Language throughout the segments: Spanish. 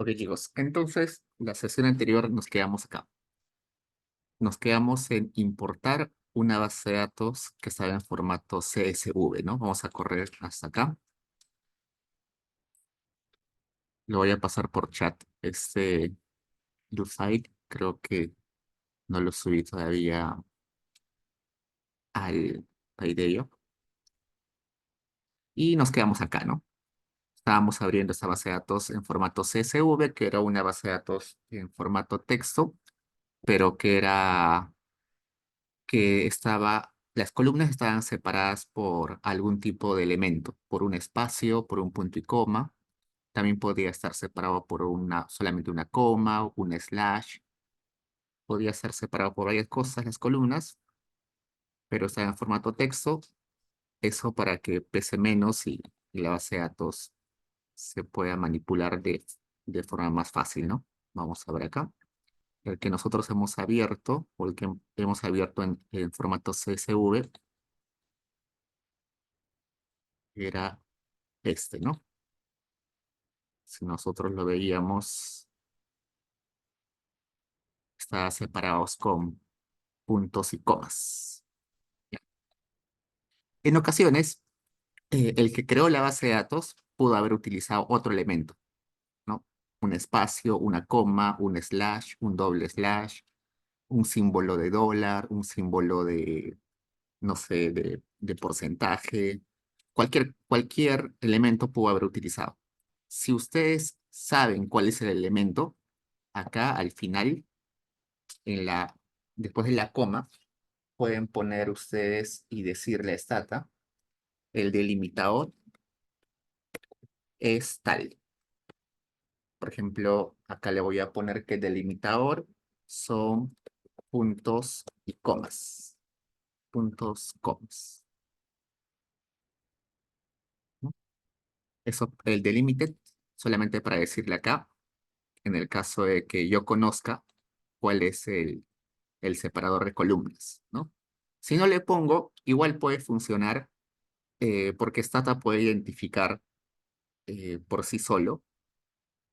Ok, chicos. Entonces, la sesión anterior nos quedamos acá. Nos quedamos en importar una base de datos que estaba en formato CSV, ¿no? Vamos a correr hasta acá. Lo voy a pasar por chat. USAID, creo que no lo subí todavía al IDEO. Y nos quedamos acá, ¿no? Estábamos abriendo esta base de datos en formato CSV, que era una base de datos en formato texto, pero las columnas estaban separadas por algún tipo de elemento, por un espacio, por un punto y coma. También podía estar separado por solamente una coma, un slash. Podía estar separado por varias cosas las columnas, pero estaba en formato texto. Eso para que pese menos y la base de datos se pueda manipular de forma más fácil, ¿no? Vamos a ver acá. El que nosotros hemos abierto, o el que hemos abierto en formato CSV, era este, ¿no? Si nosotros lo veíamos, está separados con puntos y comas. Ya. En ocasiones, el que creó la base de datos pudo haber utilizado otro elemento, ¿no? Un espacio, una coma, un slash, un doble slash, un símbolo de dólar, un símbolo de, no sé, de porcentaje. Cualquier elemento pudo haber utilizado. Si ustedes saben cuál es el elemento, acá al final, en la, después de la coma, pueden poner ustedes y decirle a Stata, el delimitador es tal. Por ejemplo, acá le voy a poner que el delimitador son puntos y comas. Puntos, comas, ¿no? Eso, el delimited, solamente para decirle acá, en el caso de que yo conozca cuál es el separador de columnas, ¿no? Si no le pongo, igual puede funcionar porque Stata puede identificar por sí solo,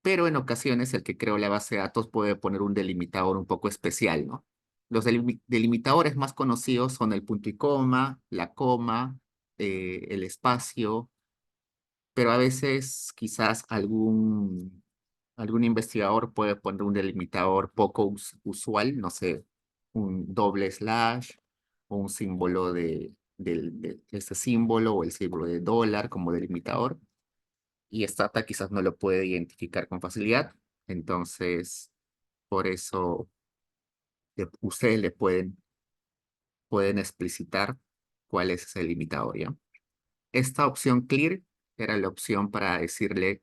pero en ocasiones el que creó la base de datos puede poner un delimitador un poco especial, ¿no? Los delimitadores más conocidos son el punto y coma, la coma, el espacio, pero a veces quizás algún investigador puede poner un delimitador poco usual, no sé, un doble slash o un símbolo de este símbolo o el símbolo de dólar como delimitador y Stata quizás no lo puede identificar con facilidad. Entonces, por eso ustedes pueden explicitar cuál es ese limitador, ¿ya? Esta opción clear era la opción para decirle,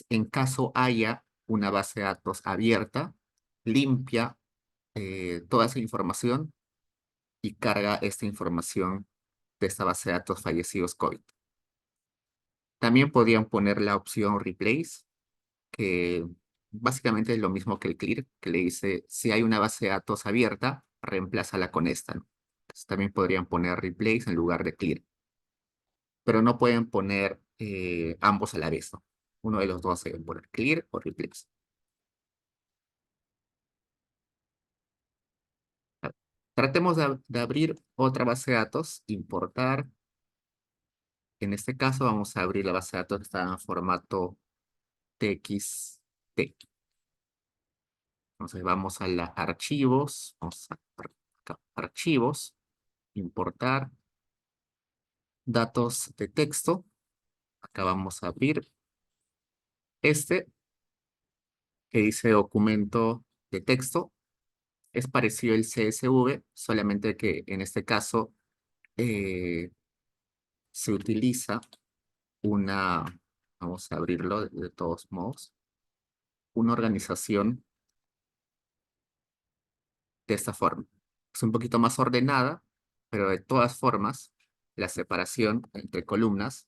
en caso haya una base de datos abierta, limpia toda esa información y carga esta información de esta base de datos fallecidos COVID. También podrían poner la opción replace, que básicamente es lo mismo que el clear, que le dice, si hay una base de datos abierta, reemplázala con esta, ¿no? Entonces, también podrían poner replace en lugar de clear, pero no pueden poner ambos a la vez, ¿no? Uno de los dos deben poner clear o replace. Tratemos de abrir otra base de datos, importar. En este caso vamos a abrir la base de datos que está en formato TXT. Entonces vamos a la archivos, vamos a acá, archivos, importar datos de texto. Acá vamos a abrir este que dice documento de texto. Es parecido al CSV, solamente que en este caso eh, se utiliza una, vamos a abrirlo de todos modos, una organización de esta forma. Es un poquito más ordenada, pero de todas formas, la separación entre columnas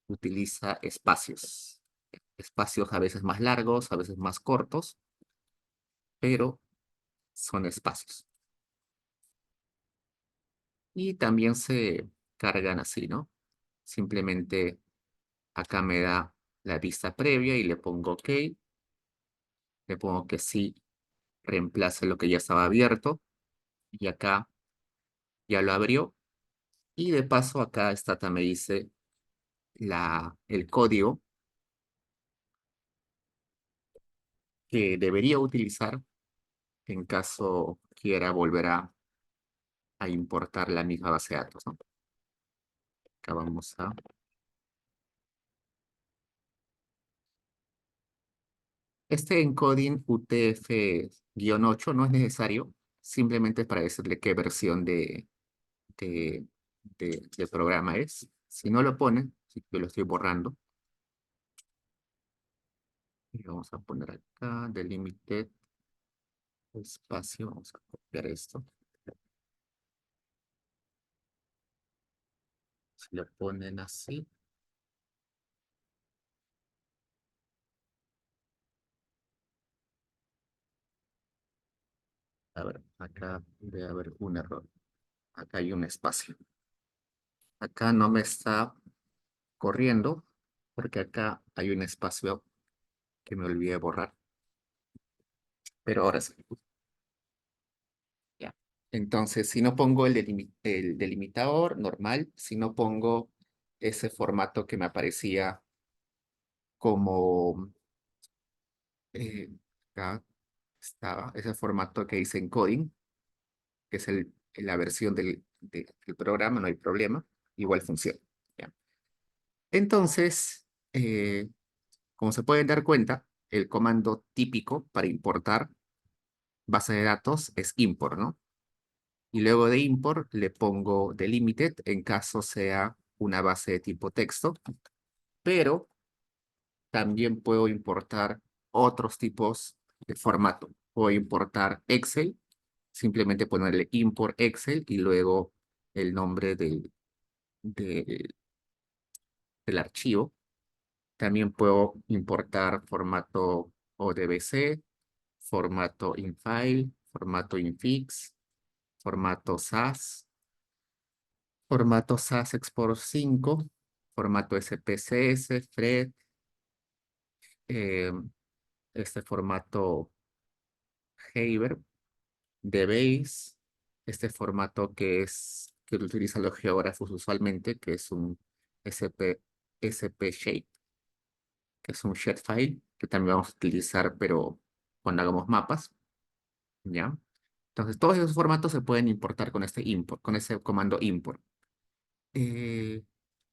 utiliza espacios. Espacios a veces más largos, a veces más cortos, pero son espacios. Y también se cargan así, ¿no? Simplemente acá me da la vista previa y le pongo OK. Le pongo que sí reemplace lo que ya estaba abierto. Y acá ya lo abrió. Y de paso acá Stata me dice el código que debería utilizar en caso quiera volver a importar la misma base de datos, ¿no? Acá vamos a... Este encoding UTF-8 no es necesario, simplemente para decirle qué versión de, de programa es. Si no lo pone, si yo lo estoy borrando, y vamos a poner acá, delimited, espacio, vamos a copiar esto. Si lo ponen así, a ver, acá debe haber un error. Acá hay un espacio. Acá no me está corriendo porque acá hay un espacio que me olvidé borrar. Pero ahora sí. Ya. Entonces, si no pongo el delimitador normal, si no pongo ese formato que me aparecía como eh, acá estaba, ese formato que dice encoding, que es la versión del programa, no hay problema, igual funciona. ¿Ya? Entonces, como se pueden dar cuenta, el comando típico para importar base de datos es import, ¿no? Y luego de import le pongo delimited en caso sea una base de tipo texto, pero también puedo importar otros tipos de formato. Puedo importar Excel, simplemente ponerle import Excel y luego el nombre del, del archivo. También puedo importar formato ODBC, formato infile, formato infix, formato SAS, formato SAS Export 5, formato SPSS, FRED, eh, este formato Haber, DBase, este formato que utilizan los geógrafos usualmente, que es un SP Shape, que es un shapefile, que también vamos a utilizar, pero cuando hagamos mapas, ¿ya? Entonces, todos esos formatos se pueden importar con este import, con ese comando import. Eh,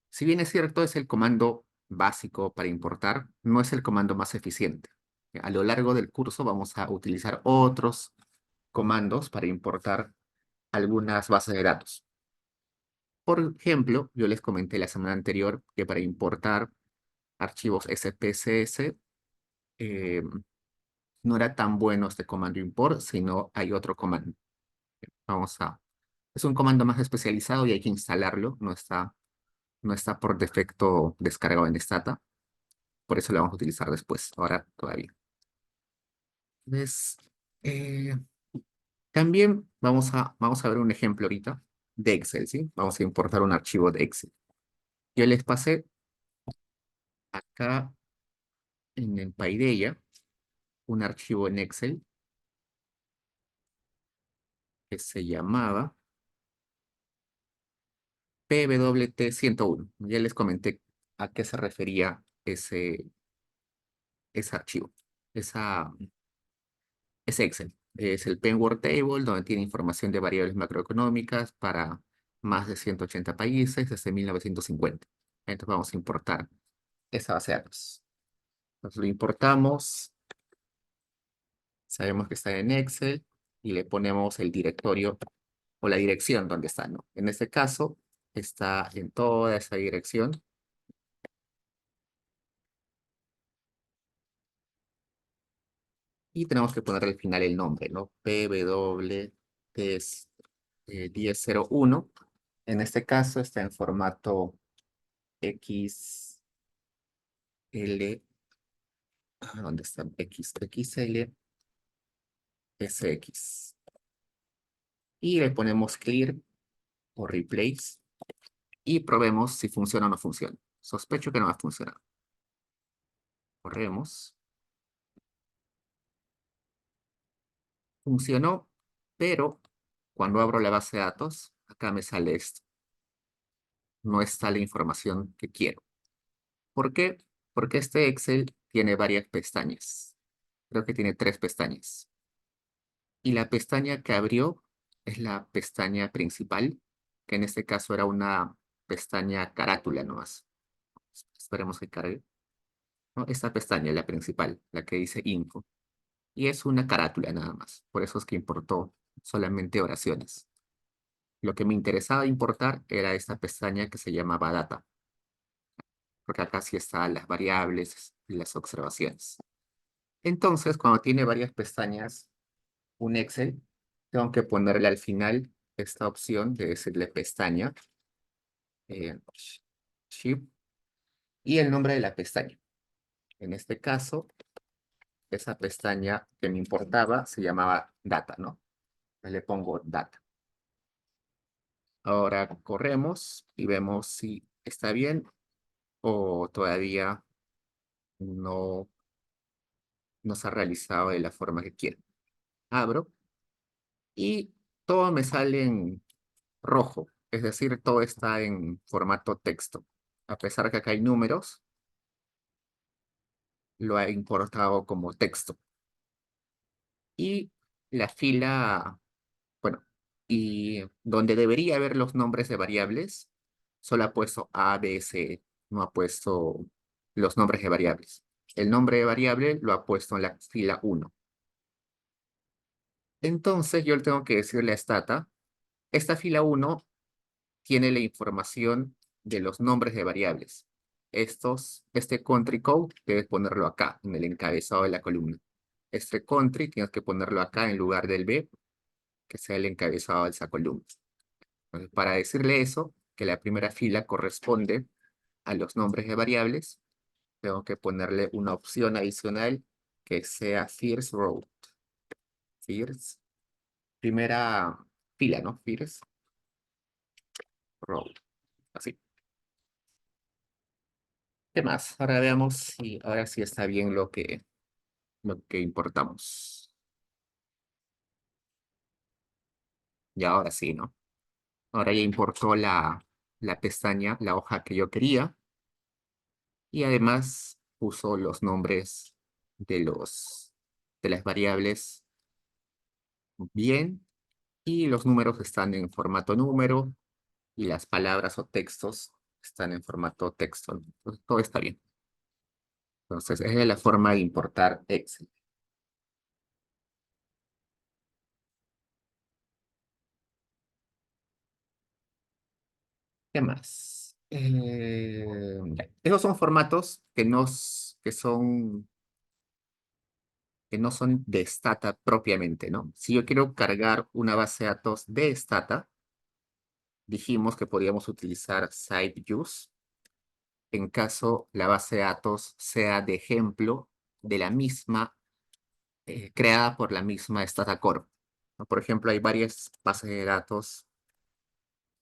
Si bien es cierto, es el comando básico para importar, no es el comando más eficiente. A lo largo del curso vamos a utilizar otros comandos para importar algunas bases de datos. Por ejemplo, yo les comenté la semana anterior que para importar archivos SPSS eh, no era tan bueno este comando import, sino hay otro comando. Vamos a... Es un comando más especializado y hay que instalarlo, no está por defecto descargado en Stata. Por eso la vamos a utilizar después, ahora todavía. Entonces, eh, también vamos a ver un ejemplo ahorita de Excel, ¿sí? Vamos a importar un archivo de Excel. Yo les pasé acá en el Paideia un archivo en Excel que se llamaba PWT101. Ya les comenté a qué se refería ese archivo, esa, ese Excel. Es el Penn World Table, donde tiene información de variables macroeconómicas para más de 180 países desde 1950. Entonces vamos a importar esa base de datos. Entonces lo importamos, sabemos que está en Excel y le ponemos el directorio o la dirección donde está, ¿no? En este caso está en toda esa dirección y tenemos que poner al final el nombre, ¿no? PW es 1001. En este caso está en formato XL, ¿dónde está? XL, SX. Y le ponemos clear o replace y probemos si funciona o no funciona. Sospecho que no va a funcionar. Corremos. Funcionó, pero cuando abro la base de datos, acá me sale esto. No está la información que quiero. ¿Por qué? Porque este Excel tiene varias pestañas. Creo que tiene 3 pestañas. Y la pestaña que abrió es la pestaña principal, que en este caso era una pestaña carátula nomás. Esperemos que cargue, ¿no? Esta pestaña, la principal, la que dice Info. Y es una carátula nada más. Por eso es que importó solamente oraciones. Lo que me interesaba importar era esta pestaña que se llamaba Data, porque acá sí están las variables y las observaciones. Entonces, cuando tiene varias pestañas, un Excel, tengo que ponerle al final esta opción de decirle pestaña, eh, Shift, y el nombre de la pestaña. En este caso, esa pestaña que me importaba se llamaba Data, ¿no? Le pongo Data. Ahora corremos y vemos si está bien o todavía no, no se ha realizado de la forma que quiero. Abro y todo me sale en rojo, es decir, todo está en formato texto. A pesar que acá hay números, lo ha importado como texto. Y la fila, bueno, y donde debería haber los nombres de variables, solo ha puesto A, B, C, no ha puesto los nombres de variables. El nombre de variable lo ha puesto en la fila 1. Entonces yo le tengo que decirle a Stata, esta fila 1 tiene la información de los nombres de variables. Este country code debes ponerlo acá, en el encabezado de la columna. Este country tienes que ponerlo acá en lugar del B, que sea el encabezado de esa columna. Entonces, para decirle eso, que la primera fila corresponde a los nombres de variables, tengo que ponerle una opción adicional que sea first row. First, primera fila, ¿no? First row. Así. ¿Qué más? Ahora veamos si ahora sí está bien lo que importamos. Y ahora sí, ¿no? Ahora ya importó la pestaña, la hoja que yo quería. Y además puso los nombres de las variables bien. Y los números están en formato número. Y las palabras o textos están en formato texto, ¿no? Entonces, todo está bien. Entonces, esa es la forma de importar Excel. ¿Qué más? Ya. Esos son formatos que no son de Stata propiamente, ¿no? Si yo quiero cargar una base de datos de Stata, dijimos que podríamos utilizar SiteViews en caso la base de datos sea de ejemplo de la misma, creada por la misma Stata Corp, ¿no? Por ejemplo, hay varias bases de datos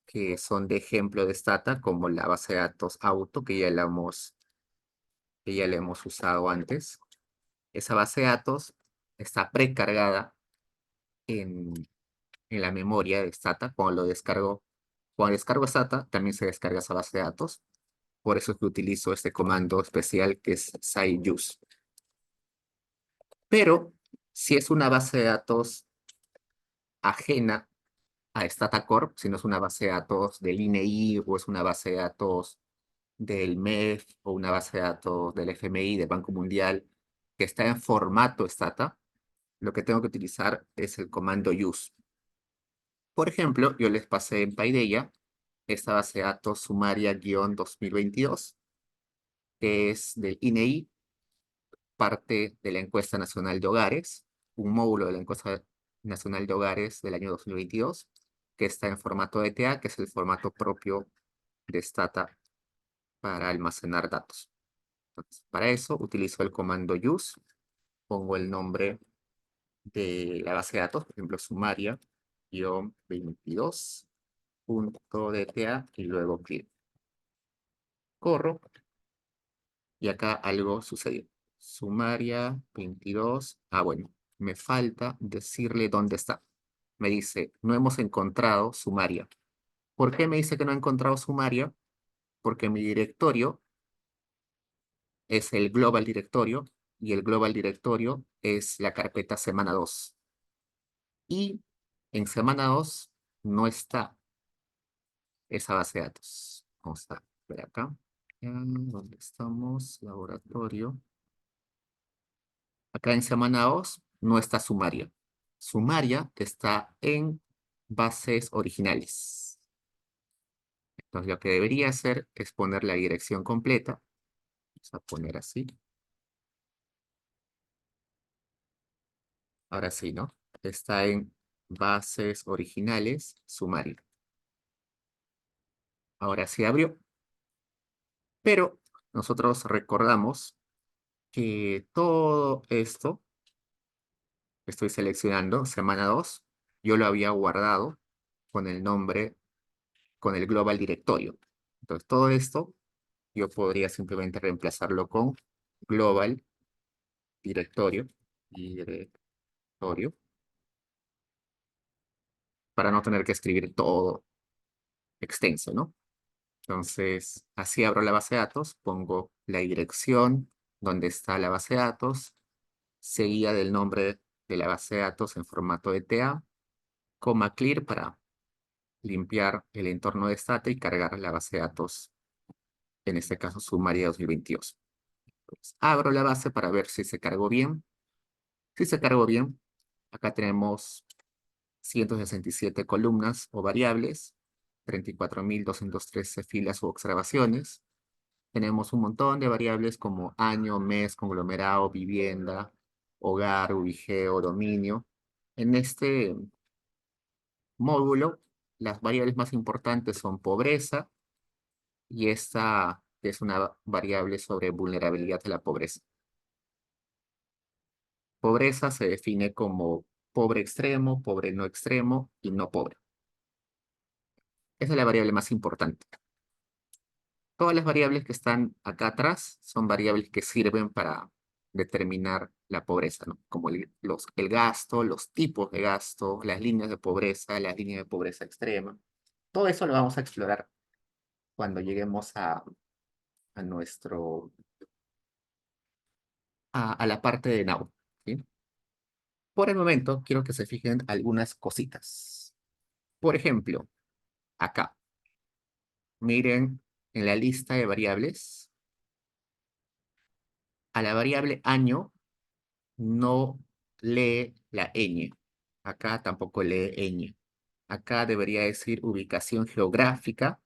que son de ejemplo de Stata, como la base de datos Auto, que ya la hemos usado antes. Esa base de datos está precargada en, en la memoria de Stata. Cuando descargo Stata, también se descarga esa base de datos. Por eso es que utilizo este comando especial que es siteuse. Pero si es una base de datos ajena a Stata Corp, si no es una base de datos del INEI o es una base de datos del MEF o una base de datos del FMI, del Banco Mundial, que está en formato Stata, lo que tengo que utilizar es el comando use. Por ejemplo, yo les pasé en Paideia esta base de datos sumaria-2022, que es del INEI, parte de la encuesta nacional de hogares, un módulo de la encuesta nacional de hogares del año 2022, que está en formato ETA, que es el formato propio de Stata para almacenar datos. Entonces, para eso utilizo el comando use, pongo el nombre de la base de datos, por ejemplo, sumaria-22.dta y luego clic. Corro y acá algo sucedió. Sumaria 22. Ah, bueno, me falta decirle dónde está. Me dice, no hemos encontrado sumaria. ¿Por qué me dice que no ha encontrado sumaria? Porque mi directorio es el global directorio y el global directorio es la carpeta semana 2. Y en semana 2 no está esa base de datos. Vamos a ver acá. ¿Dónde estamos? Laboratorio. Acá en semana 2 no está sumaria. Sumaria está en bases originales. Entonces lo que debería hacer es poner la dirección completa. Vamos a poner así. Ahora sí, ¿no? Está en bases originales, sumaria. Ahora sí abrió. Pero nosotros recordamos que todo esto que estoy seleccionando, semana 2, yo lo había guardado con el nombre, con el global directorio. Entonces todo esto yo podría simplemente reemplazarlo con global directorio, directorio, para no tener que escribir todo extenso, ¿no? Entonces, así abro la base de datos, pongo la dirección donde está la base de datos, seguida del nombre de la base de datos en formato ETA, coma clear para limpiar el entorno de Stata y cargar la base de datos, en este caso sumaria 2022. Entonces, abro la base para ver si se cargó bien. Si se cargó bien, acá tenemos 167 columnas o variables, 34.213 filas u observaciones. Tenemos un montón de variables como año, mes, conglomerado, vivienda, hogar, ubigeo, dominio. En este módulo, las variables más importantes son pobreza y esta es una variable sobre vulnerabilidad de la pobreza. Pobreza se define como pobre extremo, pobre no extremo y no pobre. Esa es la variable más importante. Todas las variables que están acá atrás son variables que sirven para determinar la pobreza, ¿no? Como el gasto, los tipos de gasto, las líneas de pobreza, las líneas de pobreza extrema. Todo eso lo vamos a explorar cuando lleguemos a nuestro, a la parte de Now, ¿sí? Por el momento, quiero que se fijen algunas cositas. Por ejemplo, acá, miren en la lista de variables, a la variable año no lee la ñ. Acá tampoco lee ñ. Acá debería decir ubicación geográfica.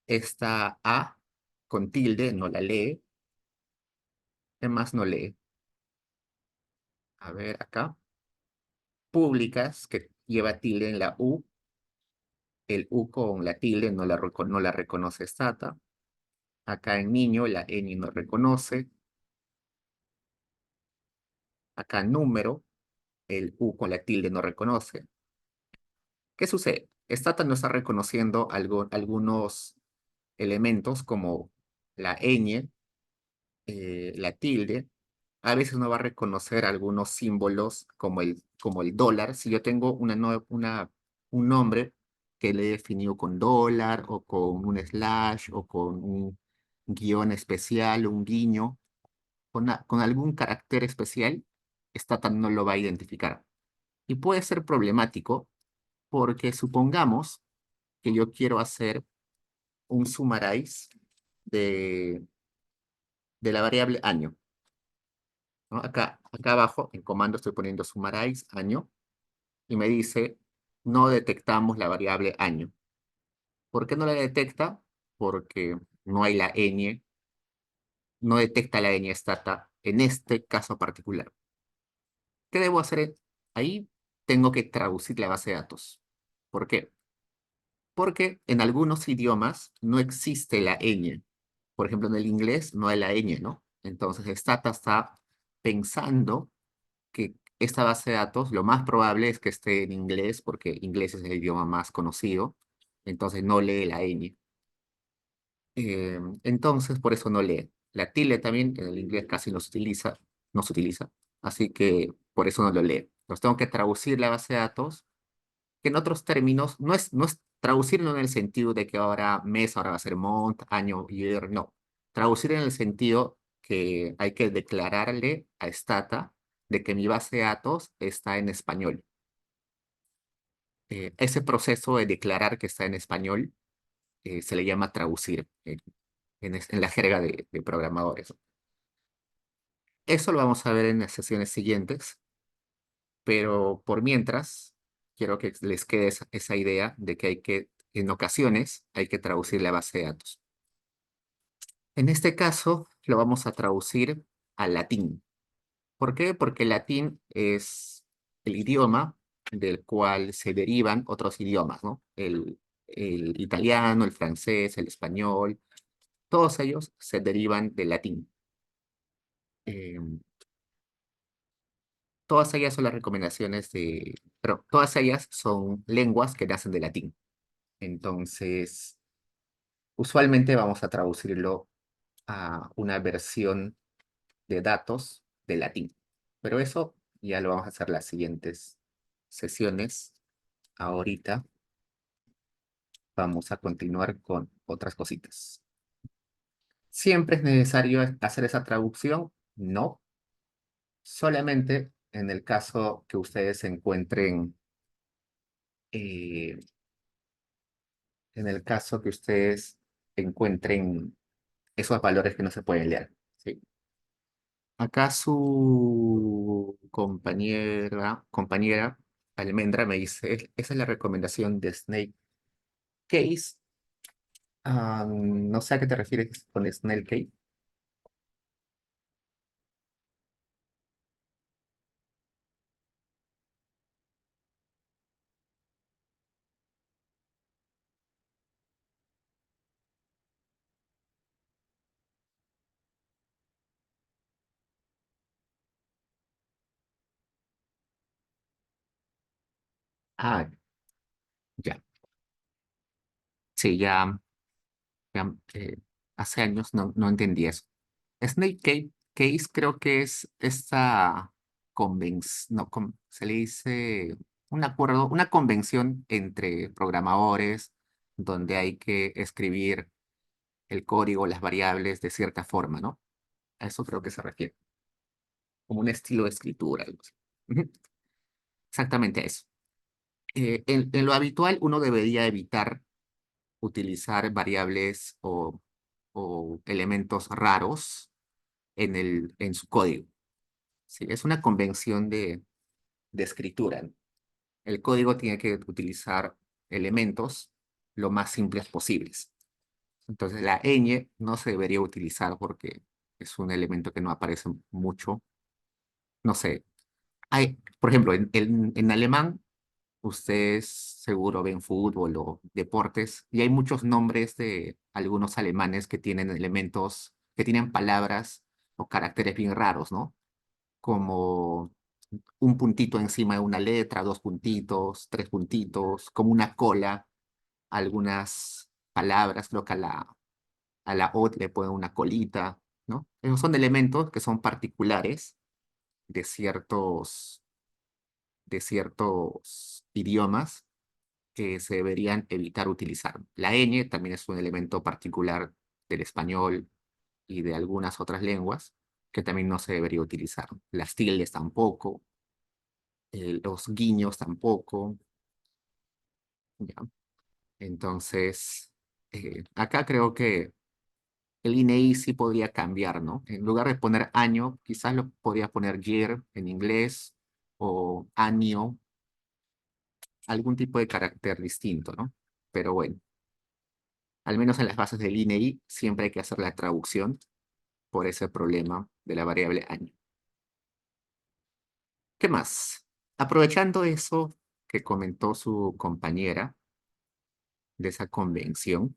Esta A con tilde no la lee. ¿Qué más no lee? A ver, acá. Públicas, que lleva tilde en la U. El U con la tilde no la reconoce Stata. Acá en niño la ñ no reconoce. Acá número, el U con la tilde no reconoce. ¿Qué sucede? Stata no está reconociendo algunos elementos como la ñ, la tilde. A veces no va a reconocer algunos símbolos como el dólar. Si yo tengo un nombre que le he definido con dólar o con un slash o con un guión especial, un guiño, con algún carácter especial, Stata no lo va a identificar. Y puede ser problemático porque supongamos que yo quiero hacer un summarize de, de la variable año, ¿no? Acá abajo, en comando, estoy poniendo summarize año y me dice, no detectamos la variable año. ¿Por qué no la detecta? Porque no hay la ñ, no detecta la ñ stata en este caso particular. ¿Qué debo hacer ahí? Tengo que traducir la base de datos. ¿Por qué? Porque en algunos idiomas no existe la ñ. Por ejemplo, en el inglés no hay la ñ, ¿no? Entonces, Stata está pensando que esta base de datos lo más probable es que esté en inglés, porque inglés es el idioma más conocido, entonces no lee la ñ. Entonces, por eso no lee. La tilde también en el inglés casi no se utiliza, así que por eso no lo leo. Los tengo que traducir la base de datos, que en otros términos no es traducirlo en el sentido de que ahora mes, ahora va a ser month, año, year, no. Traducir en el sentido que hay que declararle a Stata de que mi base de datos está en español. Ese proceso de declarar que está en español se le llama traducir en la jerga de programadores. Eso lo vamos a ver en las sesiones siguientes, pero por mientras, quiero que les quede esa idea de que en ocasiones, hay que traducir la base de datos. En este caso, lo vamos a traducir al latín. ¿Por qué? Porque el latín es el idioma del cual se derivan otros idiomas, ¿no? El italiano, el francés, el español, todos ellos se derivan del latín. Eh, Todas ellas son las recomendaciones pero todas ellas son lenguas que nacen del latín. Entonces, usualmente vamos a traducirlo a una versión de datos de latín. Pero eso ya lo vamos a hacer las siguientes sesiones. Ahorita vamos a continuar con otras cositas. ¿Siempre es necesario hacer esa traducción? No. Solamente en el caso que ustedes encuentren, eh, en el caso que ustedes encuentren esos valores que no se pueden leer. ¿Sí? Acá su compañera Almendra me dice, esa es la recomendación de Snake Case. No sé a qué te refieres con Snake Case. Ah, ya. Sí, ya, hace años no entendí eso. Case creo que es esta convención, no, se le dice un acuerdo, una convención entre programadores donde hay que escribir el código, las variables de cierta forma, ¿no? A eso creo que se refiere, como un estilo de escritura, algo así. Ujú. Exactamente a eso. En lo habitual, uno debería evitar utilizar variables o elementos raros en su código. Sí, es una convención de escritura, ¿no? El código tiene que utilizar elementos lo más simples posibles. Entonces, la ñ no se debería utilizar porque es un elemento que no aparece mucho. No sé, por ejemplo, en alemán, ustedes seguro ven fútbol o deportes y hay muchos nombres de algunos alemanes que tienen elementos, que tienen palabras o caracteres bien raros, ¿no? Como un puntito encima de una letra, dos puntitos, tres puntitos, como una cola, algunas palabras, creo que a la O le ponen una colita, ¿no? Esos son elementos que son particulares de ciertos idiomas que se deberían evitar utilizar. La ñ también es un elemento particular del español y de algunas otras lenguas que también no se debería utilizar. Las tildes tampoco, los guiños tampoco. ¿Ya? Entonces, acá creo que el INEI sí podría cambiar, ¿no? En lugar de poner año, quizás lo podría poner year en inglés o año, algún tipo de carácter distinto, ¿no? Pero bueno, al menos en las bases del INEI siempre hay que hacer la traducción por ese problema de la variable año. ¿Qué más? Aprovechando eso que comentó su compañera de esa convención,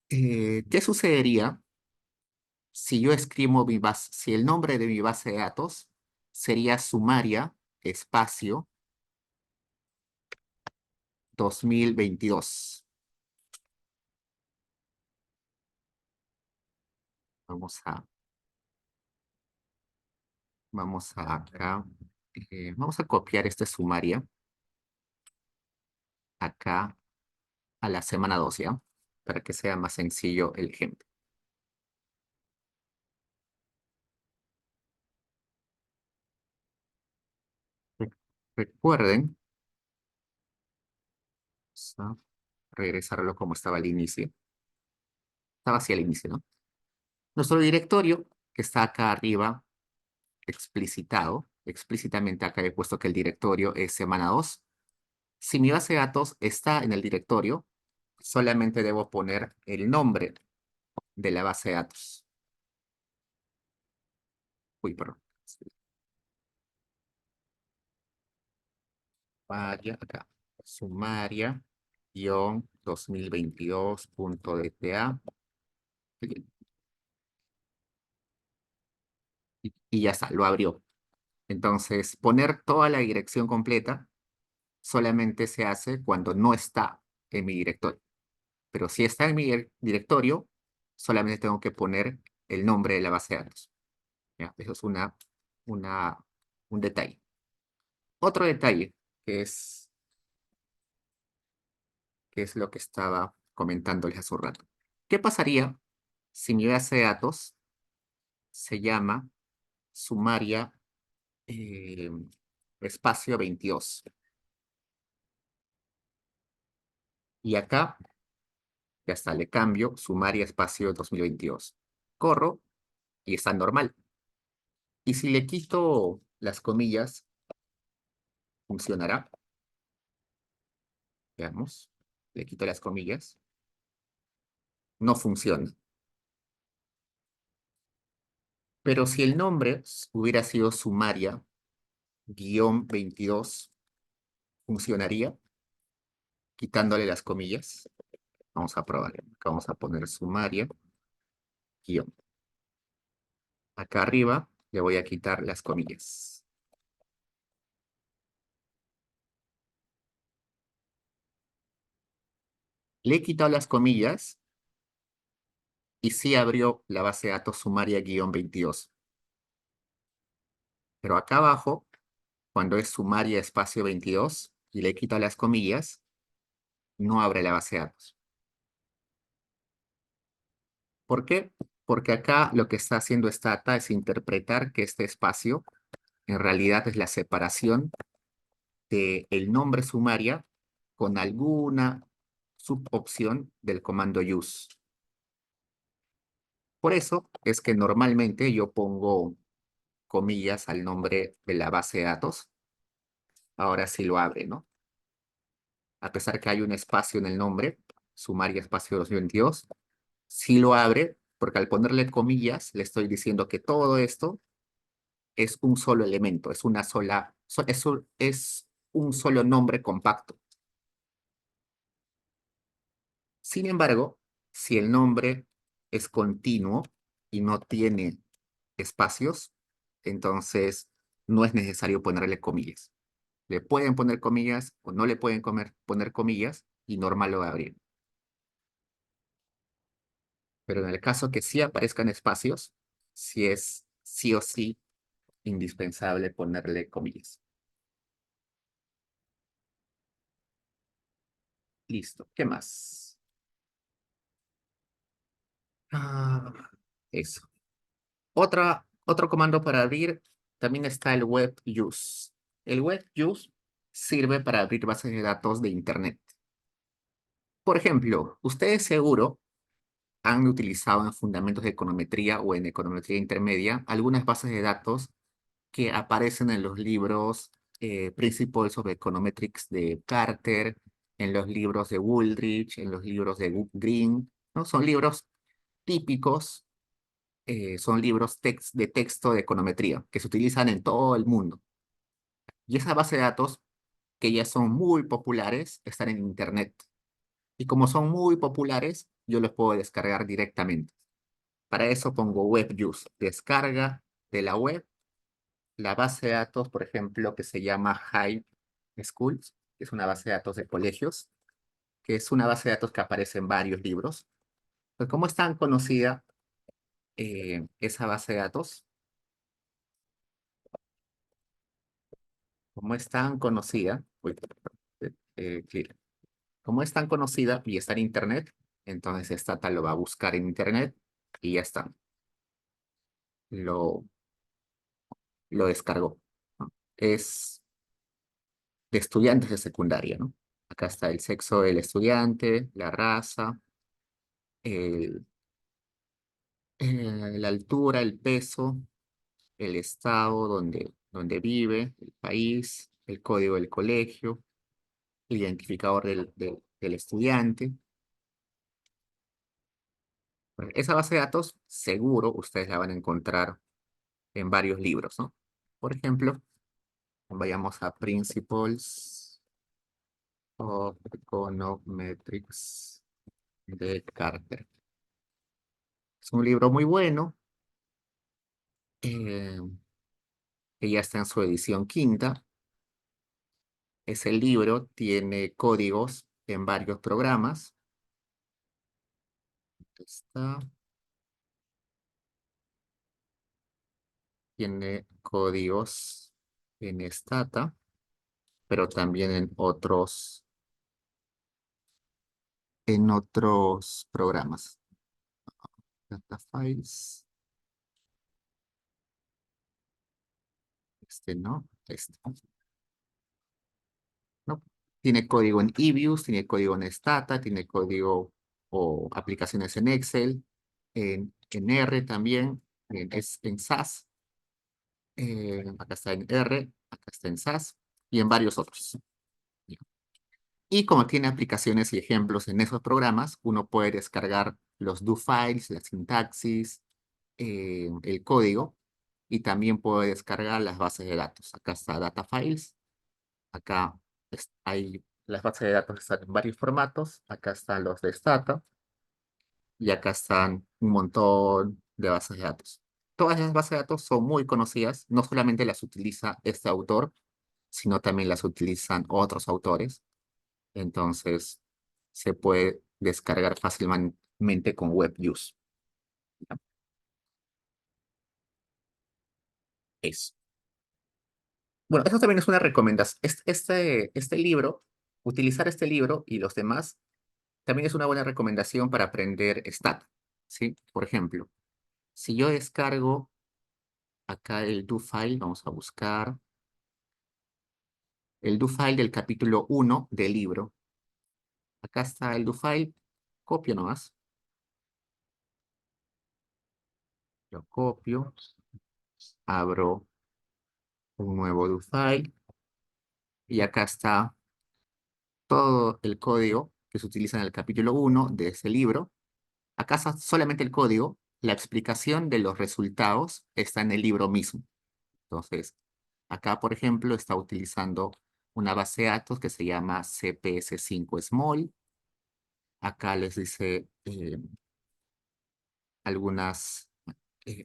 ¿qué sucedería si yo escribo si el nombre de mi base de datos sería sumaria, espacio, 2022? Vamos a Vamos a acá. Vamos a copiar este sumaria acá a la semana 2, ¿ya? Para que sea más sencillo el ejemplo. Re- Recuerden, vamos a regresarlo como estaba al inicio. Estaba así al inicio, ¿no? Nuestro directorio, que está acá arriba, explicitado, explícitamente acá he puesto que el directorio es semana 2. Si mi base de datos está en el directorio, solamente debo poner el nombre de la base de datos. Uy, perdón. Sumaria, acá. Sumaria, guión 2022.dta. Y ya está, lo abrió. Entonces, poner toda la dirección completa solamente se hace cuando no está en mi directorio. Pero si está en mi directorio, solamente tengo que poner el nombre de la base de datos. ¿Ya? Eso es una, un detalle. Otro detalle que es lo que estaba comentándoles hace un rato. ¿Qué pasaría si mi base de datos se llama sumaria eh, espacio 22? Y acá ya está, le cambio sumaria espacio 2022. Corro y está normal. Y si le quito las comillas, funcionará. Veamos. Le quito las comillas. No funciona. Pero si el nombre hubiera sido sumaria guión 22, ¿funcionaría? Quitándole las comillas. Vamos a probar. Acá vamos a poner sumaria guión. Acá arriba le voy a quitar las comillas. Le he quitado las comillas y sí abrió la base de datos sumaria guión 22. Pero acá abajo, cuando es sumaria espacio 22 y le quito las comillas, no abre la base de datos. ¿Por qué? Porque acá lo que está haciendo Stata es interpretar que este espacio en realidad es la separación del nombre sumaria con alguna subopción del comando use. Por eso es que normalmente yo pongo comillas al nombre de la base de datos. Ahora sí lo abre, ¿no? A pesar que hay un espacio en el nombre, sumaria espacio 2022, sí lo abre porque al ponerle comillas le estoy diciendo que todo esto es un solo elemento, es una sola, es un solo nombre compacto. Sin embargo, si el nombre es continuo y no tiene espacios, entonces no es necesario ponerle comillas. Le pueden poner comillas o no le pueden poner comillas y normal lo va a abrir. Pero en el caso que sí aparezcan espacios, sí es sí o sí indispensable ponerle comillas. Listo. ¿Qué más? Ah, eso. Otro comando para abrir, también está el web use. El web use sirve para abrir bases de datos de Internet. Por ejemplo, ustedes seguro han utilizado en fundamentos de econometría o en econometría intermedia algunas bases de datos que aparecen en los libros Principles of Econometrics de Carter, en los libros de Wooldridge, en los libros de Green, ¿no? Son libros típicos, son libros de texto de econometría que se utilizan en todo el mundo. Y esa base de datos, que ya son muy populares, están en Internet. Y como son muy populares, yo los puedo descargar directamente. Para eso pongo web use, descarga de la web, la base de datos, por ejemplo, que se llama High Schools, que es una base de datos de colegios, que es una base de datos que aparece en varios libros. Pues como es tan conocida esa base de datos, como es tan conocida, uy, sí, como es tan conocida y está en internet, entonces Stata lo va a buscar en internet y ya está, lo, lo descargó, ¿no? Es de estudiantes de secundaria, ¿no? Acá está el sexo del estudiante, la raza, el- la altura, el peso, el estado donde vive, el país, el código del colegio, el identificador del estudiante. Bueno, esa base de datos seguro ustedes la van a encontrar en varios libros, ¿no? Por ejemplo, vayamos a Principles of Econometrics de Carter. Es un libro muy bueno, eh, que ya está en su edición quinta. Ese libro tiene códigos en varios programas. Está, tiene códigos en Stata, pero también en otros programas. Data Files, este no, este no. Tiene código en eViews, tiene código en Stata, tiene código o aplicaciones en Excel, en R también, es en SAS, acá está en R, acá está en SAS y en varios otros. Y como tiene aplicaciones y ejemplos en esos programas, uno puede descargar los do files, la sintaxis, el código, y también puede descargar las bases de datos. Acá está Data Files, acá hay las bases de datos están en varios formatos, acá están los de Stata, y acá están un montón de bases de datos. Todas las bases de datos son muy conocidas, no solamente las utiliza este autor, sino también las utilizan otros autores. Entonces, se puede descargar fácilmente con WebViews. Eso. Bueno, eso también es una recomendación. Este libro, utilizar este libro y los demás, también es una buena recomendación para aprender Stat, ¿sí? Por ejemplo, si yo descargo acá el do file, vamos a buscar el do file del capítulo 1 del libro. Acá está el do file, copio nomás, lo copio, abro un nuevo do file y acá está todo el código que se utiliza en el capítulo 1 de ese libro. Acá está solamente el código, la explicación de los resultados está en el libro mismo. Entonces, acá, por ejemplo, está utilizando una base de datos que se llama CPS5 Small. Acá les dice algunas,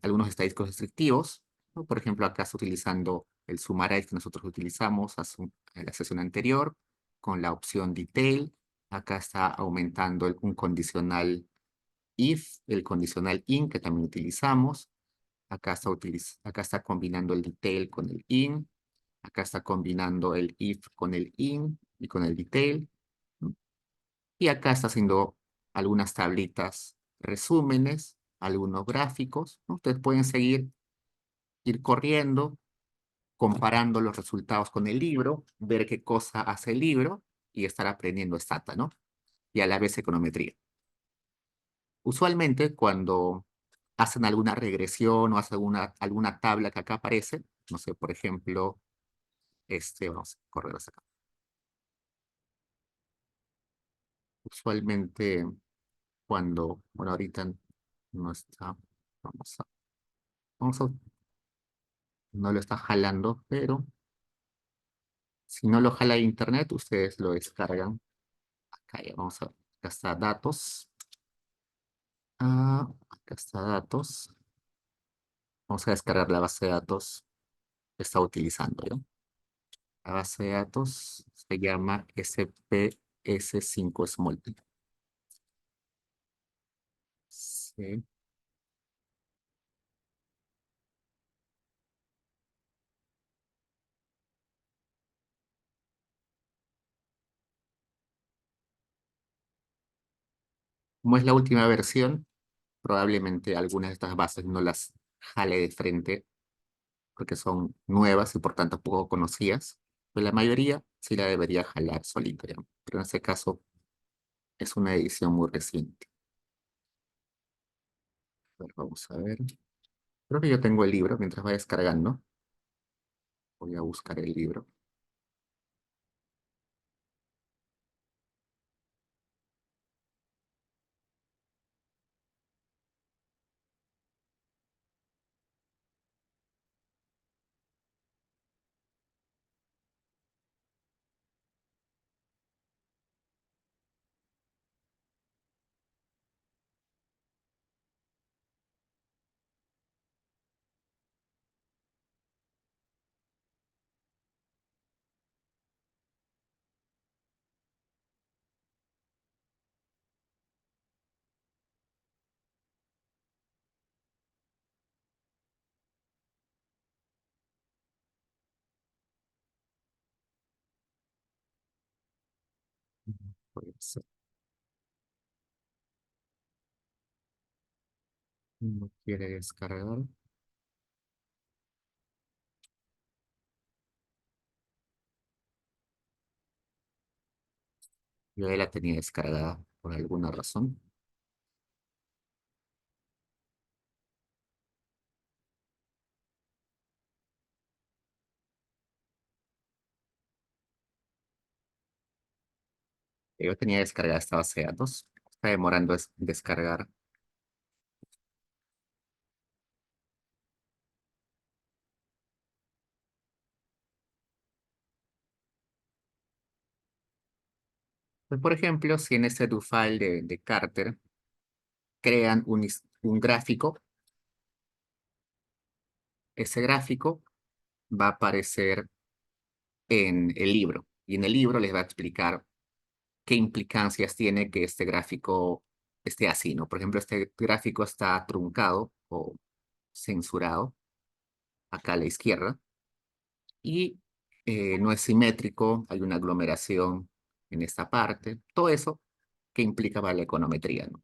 algunos estadísticos restrictivos, ¿no? Por ejemplo, acá está utilizando el summarize que nosotros utilizamos en la sesión anterior con la opción detail. Acá está aumentando un condicional if, el condicional in que también utilizamos. Acá está combinando el detail con el in. Acá está combinando el if con el in y con el detail, ¿no? Y acá está haciendo algunas tablitas, resúmenes, algunos gráficos, ¿no? Ustedes pueden ir corriendo, comparando los resultados con el libro, ver qué cosa hace el libro y estar aprendiendo Stata, ¿no? Y a la vez econometría. Usualmente cuando hacen alguna regresión o hacen alguna tabla que acá aparece, no sé, por ejemplo, vamos a correr hasta acá. Usualmente bueno, ahorita no está, vamos a, vamos a, no lo está jalando, pero si no lo jala internet, ustedes lo descargan. Acá ya vamos a, acá está datos. Acá está datos. Vamos a descargar la base de datos que está utilizando, ¿yo? La base de datos se llama SPS5 Small. Sí. Como es la última versión, probablemente algunas de estas bases no las jale de frente porque son nuevas y por tanto poco conocidas. Pero la mayoría sí la debería jalar solito ya. Pero en este caso es una edición muy reciente. A ver, vamos a ver. Creo que yo tengo el libro mientras va descargando. Voy a buscar el libro. Puede ser. No quiere descargar. Yo ya la tenía descargada por alguna razón. Yo tenía descargada esta base de datos. Está demorando descargar. Pues, por ejemplo, si en este do file de Carter crean un gráfico, ese gráfico va a aparecer en el libro. Y en el libro les va a explicar qué implicancias tiene que este gráfico esté así, ¿no? Por ejemplo, este gráfico está truncado o censurado acá a la izquierda y no es simétrico, hay una aglomeración en esta parte. Todo eso que implica para la econometría, ¿no?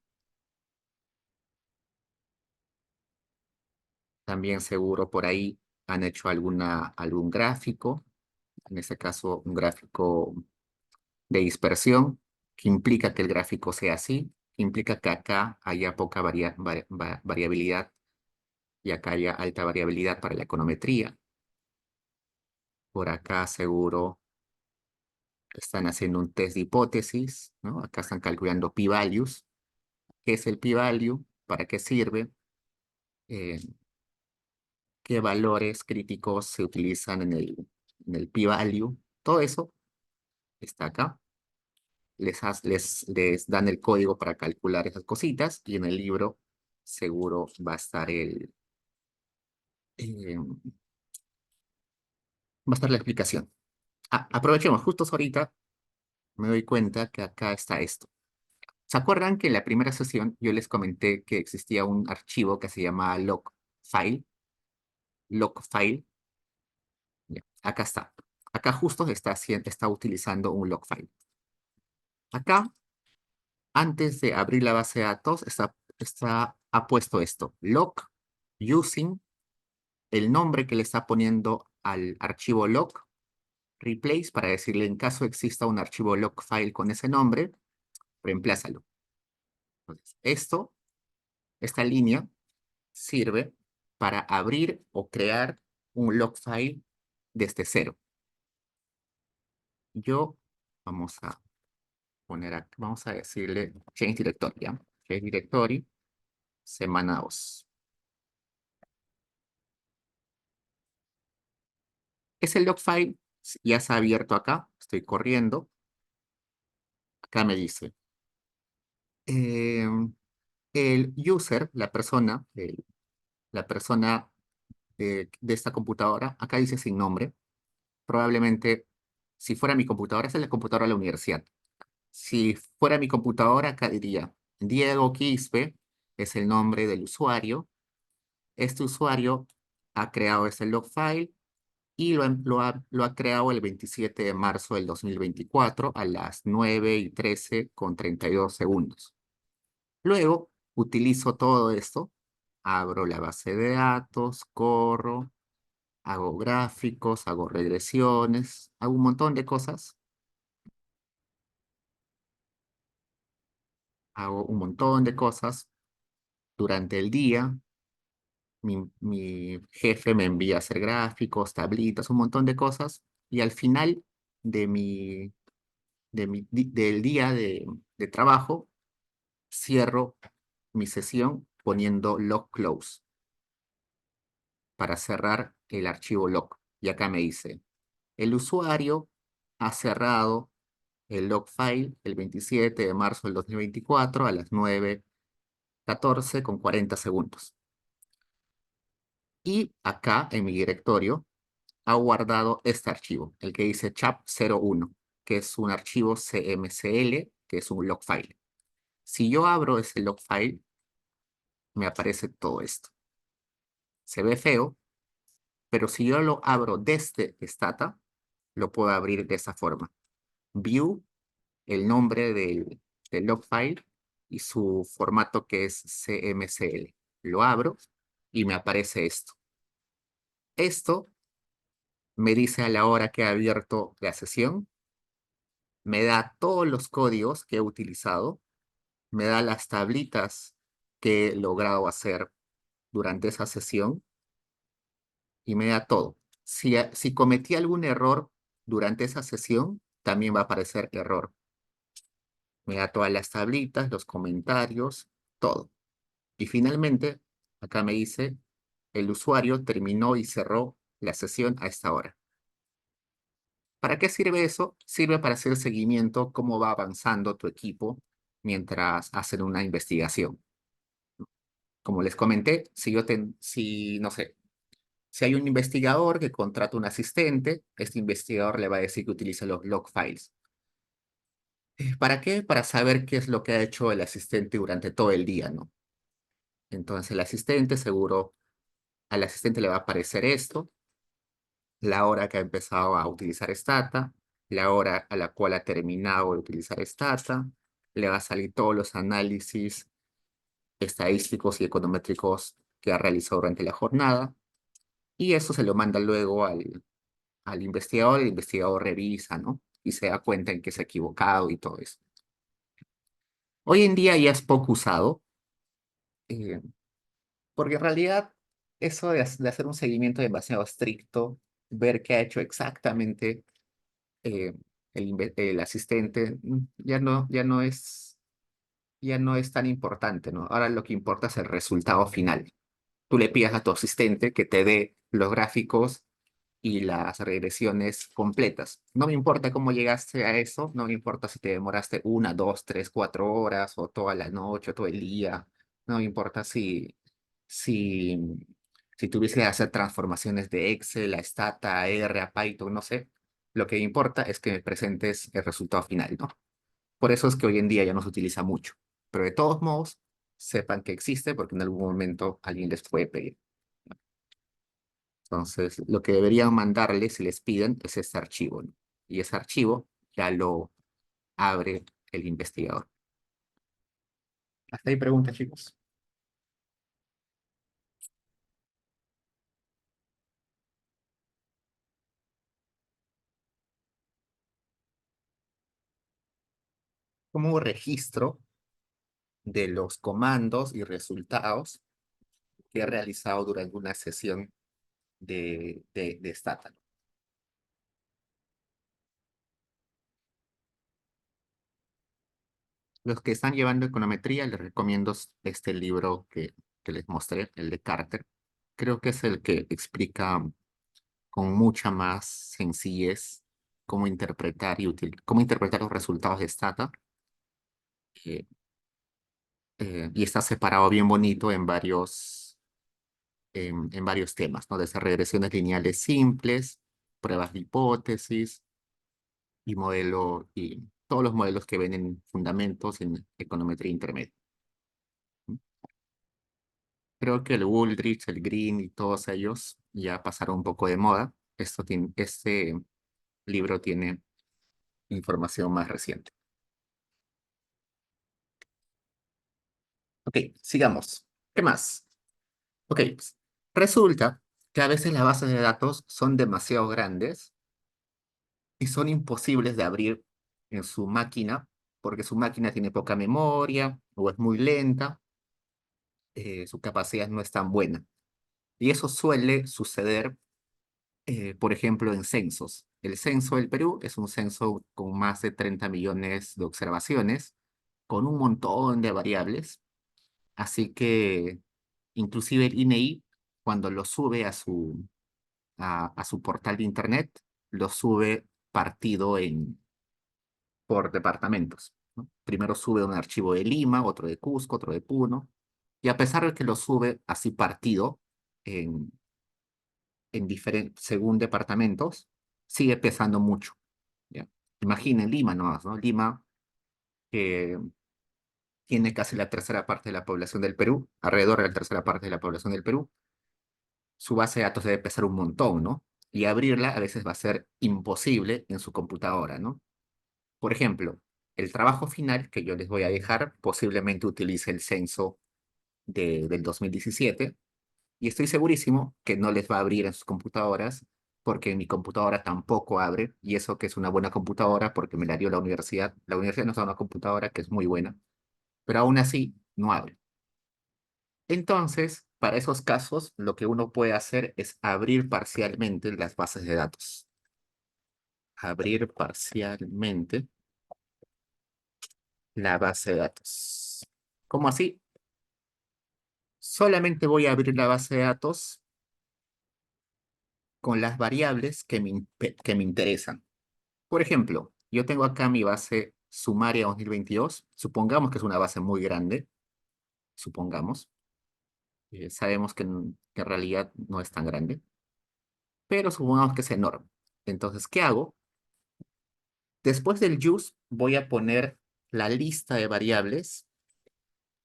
También seguro por ahí han hecho algún gráfico, en este caso un gráfico de dispersión, que implica que el gráfico sea así, que implica que acá haya poca variabilidad y acá haya alta variabilidad para la econometría. Por acá seguro están haciendo un test de hipótesis, ¿no? Acá están calculando p-values. ¿Qué es el p-value? ¿Para qué sirve? Eh, ¿Qué valores críticos se utilizan en el p-value? Todo eso está acá. Les dan el código para calcular esas cositas y en el libro seguro va a estar va a estar la explicación. Ah, aprovechemos, justo ahorita me doy cuenta que acá está esto. ¿Se acuerdan que en la primera sesión yo les comenté que existía un archivo que se llama logfile? Logfile, ya, acá está. Acá justo está utilizando un logfile. Acá, antes de abrir la base de datos, ha puesto esto, log using el nombre que le está poniendo al archivo log, replace, para decirle en caso exista un archivo log file con ese nombre, reemplázalo. Entonces, esta línea sirve para abrir o crear un log file desde cero. Yo, vamos a vamos a decirle change directory, ¿ya? Change directory, semana 2. Ese log file ya se ha abierto acá, estoy corriendo. Acá me dice, eh, el user, la persona de esta computadora, acá dice sin nombre, probablemente si fuera mi computadora, esa es la computadora de la universidad. Si fuera mi computadora, acá diría Diego Quispe, es el nombre del usuario. Este usuario ha creado este log file y lo ha creado el 27 de marzo del 2024 a las 9:13 con 32 segundos. Luego utilizo todo esto, abro la base de datos, corro, hago gráficos, hago regresiones, hago un montón de cosas, hago un montón de cosas durante el día. Mi jefe me envía a hacer gráficos, tablitas, un montón de cosas. Y al final de del día de trabajo, cierro mi sesión poniendo log close para cerrar el archivo log. Y acá me dice, el usuario ha cerrado el log file el 27 de marzo del 2024 a las 9:14 con 40 segundos. Y acá en mi directorio ha guardado este archivo, el que dice chap01, que es un archivo CMCL, que es un log file. Si yo abro ese log file, me aparece todo esto. Se ve feo, pero si yo lo abro desde Stata, lo puedo abrir de esa forma. View, el nombre del log file y su formato que es CMCL. Lo abro y me aparece esto. Esto me dice a la hora que he abierto la sesión, me da todos los códigos que he utilizado, me da las tablitas que he logrado hacer durante esa sesión y me da todo. Si cometí algún error durante esa sesión, también va a aparecer error. Me da todas las tablitas, los comentarios, todo. Y finalmente, acá me dice, el usuario terminó y cerró la sesión a esta hora. ¿Para qué sirve eso? Sirve para hacer seguimiento, cómo va avanzando tu equipo mientras hacen una investigación. Como les comenté, si no sé, si hay un investigador que contrata un asistente, este investigador le va a decir que utilice los log files. ¿Para qué? Para saber qué es lo que ha hecho el asistente durante todo el día, ¿no? Entonces el asistente seguro, al asistente le va a aparecer esto, la hora que ha empezado a utilizar Stata, la hora a la cual ha terminado de utilizar Stata, le va a salir todos los análisis estadísticos y econométricos que ha realizado durante la jornada, y eso se lo manda luego al investigador, el investigador revisa, ¿no? Y se da cuenta en que se ha equivocado y todo eso. Hoy en día ya es poco usado, eh, porque en realidad eso de hacer un seguimiento demasiado estricto, ver qué ha hecho exactamente eh, el asistente, ya no es tan importante, ¿no? Ahora lo que importa es el resultado final. Tú le pidas a tu asistente que te dé los gráficos y las regresiones completas. No me importa cómo llegaste a eso, no me importa si te demoraste 1, 2, 3, 4 horas o toda la noche o todo el día. No me importa si, si tuviese que hacer transformaciones de Excel a Stata, a R, a Python, no sé. Lo que me importa es que me presentes el resultado final, ¿no? Por eso es que hoy en día ya no se utiliza mucho. Pero de todos modos, sepan que existe porque en algún momento alguien les puede pedir. Entonces, lo que deberían mandarles si les piden es este archivo, ¿no? Y ese archivo ya lo abre el investigador. Hasta ahí preguntas, chicos. Como registro de los comandos y resultados que he realizado durante una sesión de Stata. Los que están llevando econometría, les recomiendo este libro que les mostré, el de Carter. Creo que es el que explica con mucha más sencillez cómo interpretar los resultados de Stata. eh, y está separado bien bonito en varios temas, ¿no? Desde regresiones lineales simples, pruebas de hipótesis y todos los modelos que ven en fundamentos en econometría intermedia. Creo que el Wooldridge, el Green y todos ellos ya pasaron un poco de moda. Este libro tiene información más reciente. Ok, sigamos. ¿Qué más? Ok, pues, resulta que a veces las bases de datos son demasiado grandes y son imposibles de abrir en su máquina porque su máquina tiene poca memoria o es muy lenta, su capacidad no es tan buena. Y eso suele suceder, por ejemplo, en censos. El censo del Perú es un censo con más de 30 millones de observaciones, con un montón de variables. Así que inclusive el INEI, cuando lo sube a su portal de internet, lo sube partido por departamentos, ¿no? Primero sube un archivo de Lima, otro de Cusco, otro de Puno, y a pesar de que lo sube así partido en, según departamentos, sigue pesando mucho, ¿ya? Imaginen Lima nomás, ¿no? Lima, que tiene casi la tercera parte de la población del Perú, alrededor de la tercera parte de la población del Perú, su base de datos debe pesar un montón, ¿no? Y abrirla a veces va a ser imposible en su computadora, ¿no? Por ejemplo, el trabajo final que yo les voy a dejar posiblemente utilice el censo del 2017 y estoy segurísimo que no les va a abrir en sus computadoras porque mi computadora tampoco abre y eso que es una buena computadora porque me la dio la universidad. La universidad nos da una computadora que es muy buena, pero aún así no abre. Entonces, para esos casos, lo que uno puede hacer es abrir parcialmente las bases de datos. Abrir parcialmente la base de datos. ¿Cómo así? Solamente voy a abrir la base de datos con las variables que me interesan. Por ejemplo, yo tengo acá mi base sumaria 2022. Supongamos que es una base muy grande. Supongamos. Sabemos que en realidad no es tan grande, pero supongamos que es enorme. Entonces, ¿qué hago? Después del use voy a poner la lista de variables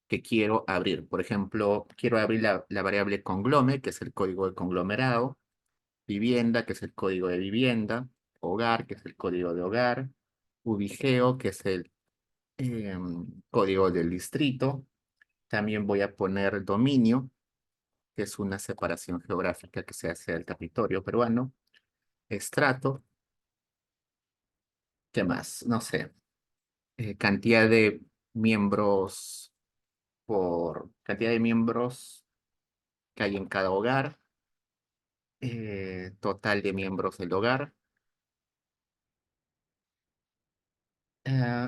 que quiero abrir. Por ejemplo, quiero abrir la variable conglome, que es el código de conglomerado, vivienda, que es el código de vivienda, hogar, que es el código de hogar, ubigeo, que es el código del distrito. También voy a poner dominio, que es una separación geográfica que se hace del territorio peruano, estrato, ¿qué más? No sé, cantidad de miembros cantidad de miembros que hay en cada hogar, total de miembros del hogar,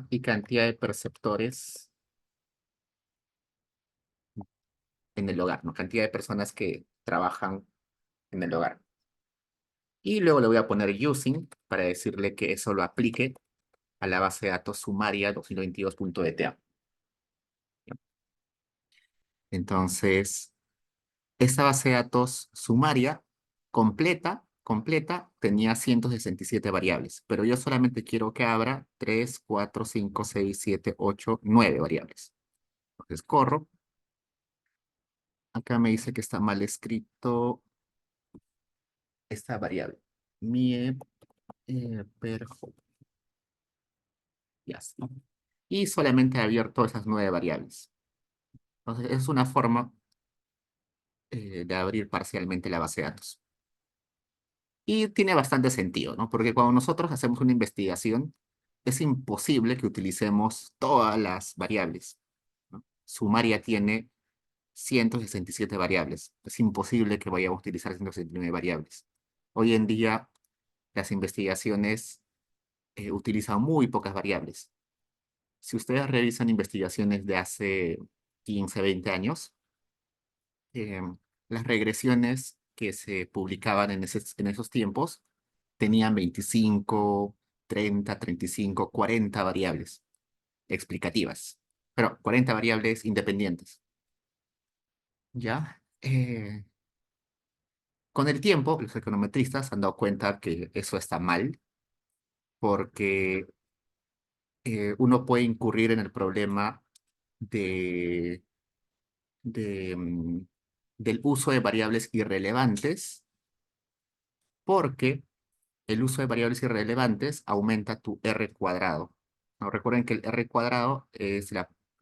y cantidad de perceptores en el hogar, ¿no? Cantidad de personas que trabajan en el hogar. Y luego le voy a poner using para decirle que eso lo aplique a la base de datos sumaria 2022.dta. Entonces, esta base de datos sumaria completa, tenía 167 variables, pero yo solamente quiero que abra 3, 4, 5, 6, 7, 8, 9 variables. Entonces corro. Acá me dice que está mal escrito esta variable. Mie perjo. Ya está. Y solamente he abierto esas 9 variables. Entonces, es una forma de abrir parcialmente la base de datos. Y tiene bastante sentido, ¿no? Porque cuando nosotros hacemos una investigación, es imposible que utilicemos todas las variables, ¿no? Sumaria tiene 167 variables. Es imposible que vayamos a utilizar 169 variables. Hoy en día, las investigaciones utilizan muy pocas variables. Si ustedes revisan investigaciones de hace 15, 20 años, eh, las regresiones que se publicaban en esos tiempos tenían 25, 30, 35, 40 variables explicativas, pero 40 variables independientes. ¿Ya? Con el tiempo, los econometristas han dado cuenta que eso está mal porque uno puede incurrir en el problema de, de, mm, del uso de variables irrelevantes porque el uso de variables irrelevantes aumenta tu R cuadrado. ¿No? Recuerden que el R cuadrado es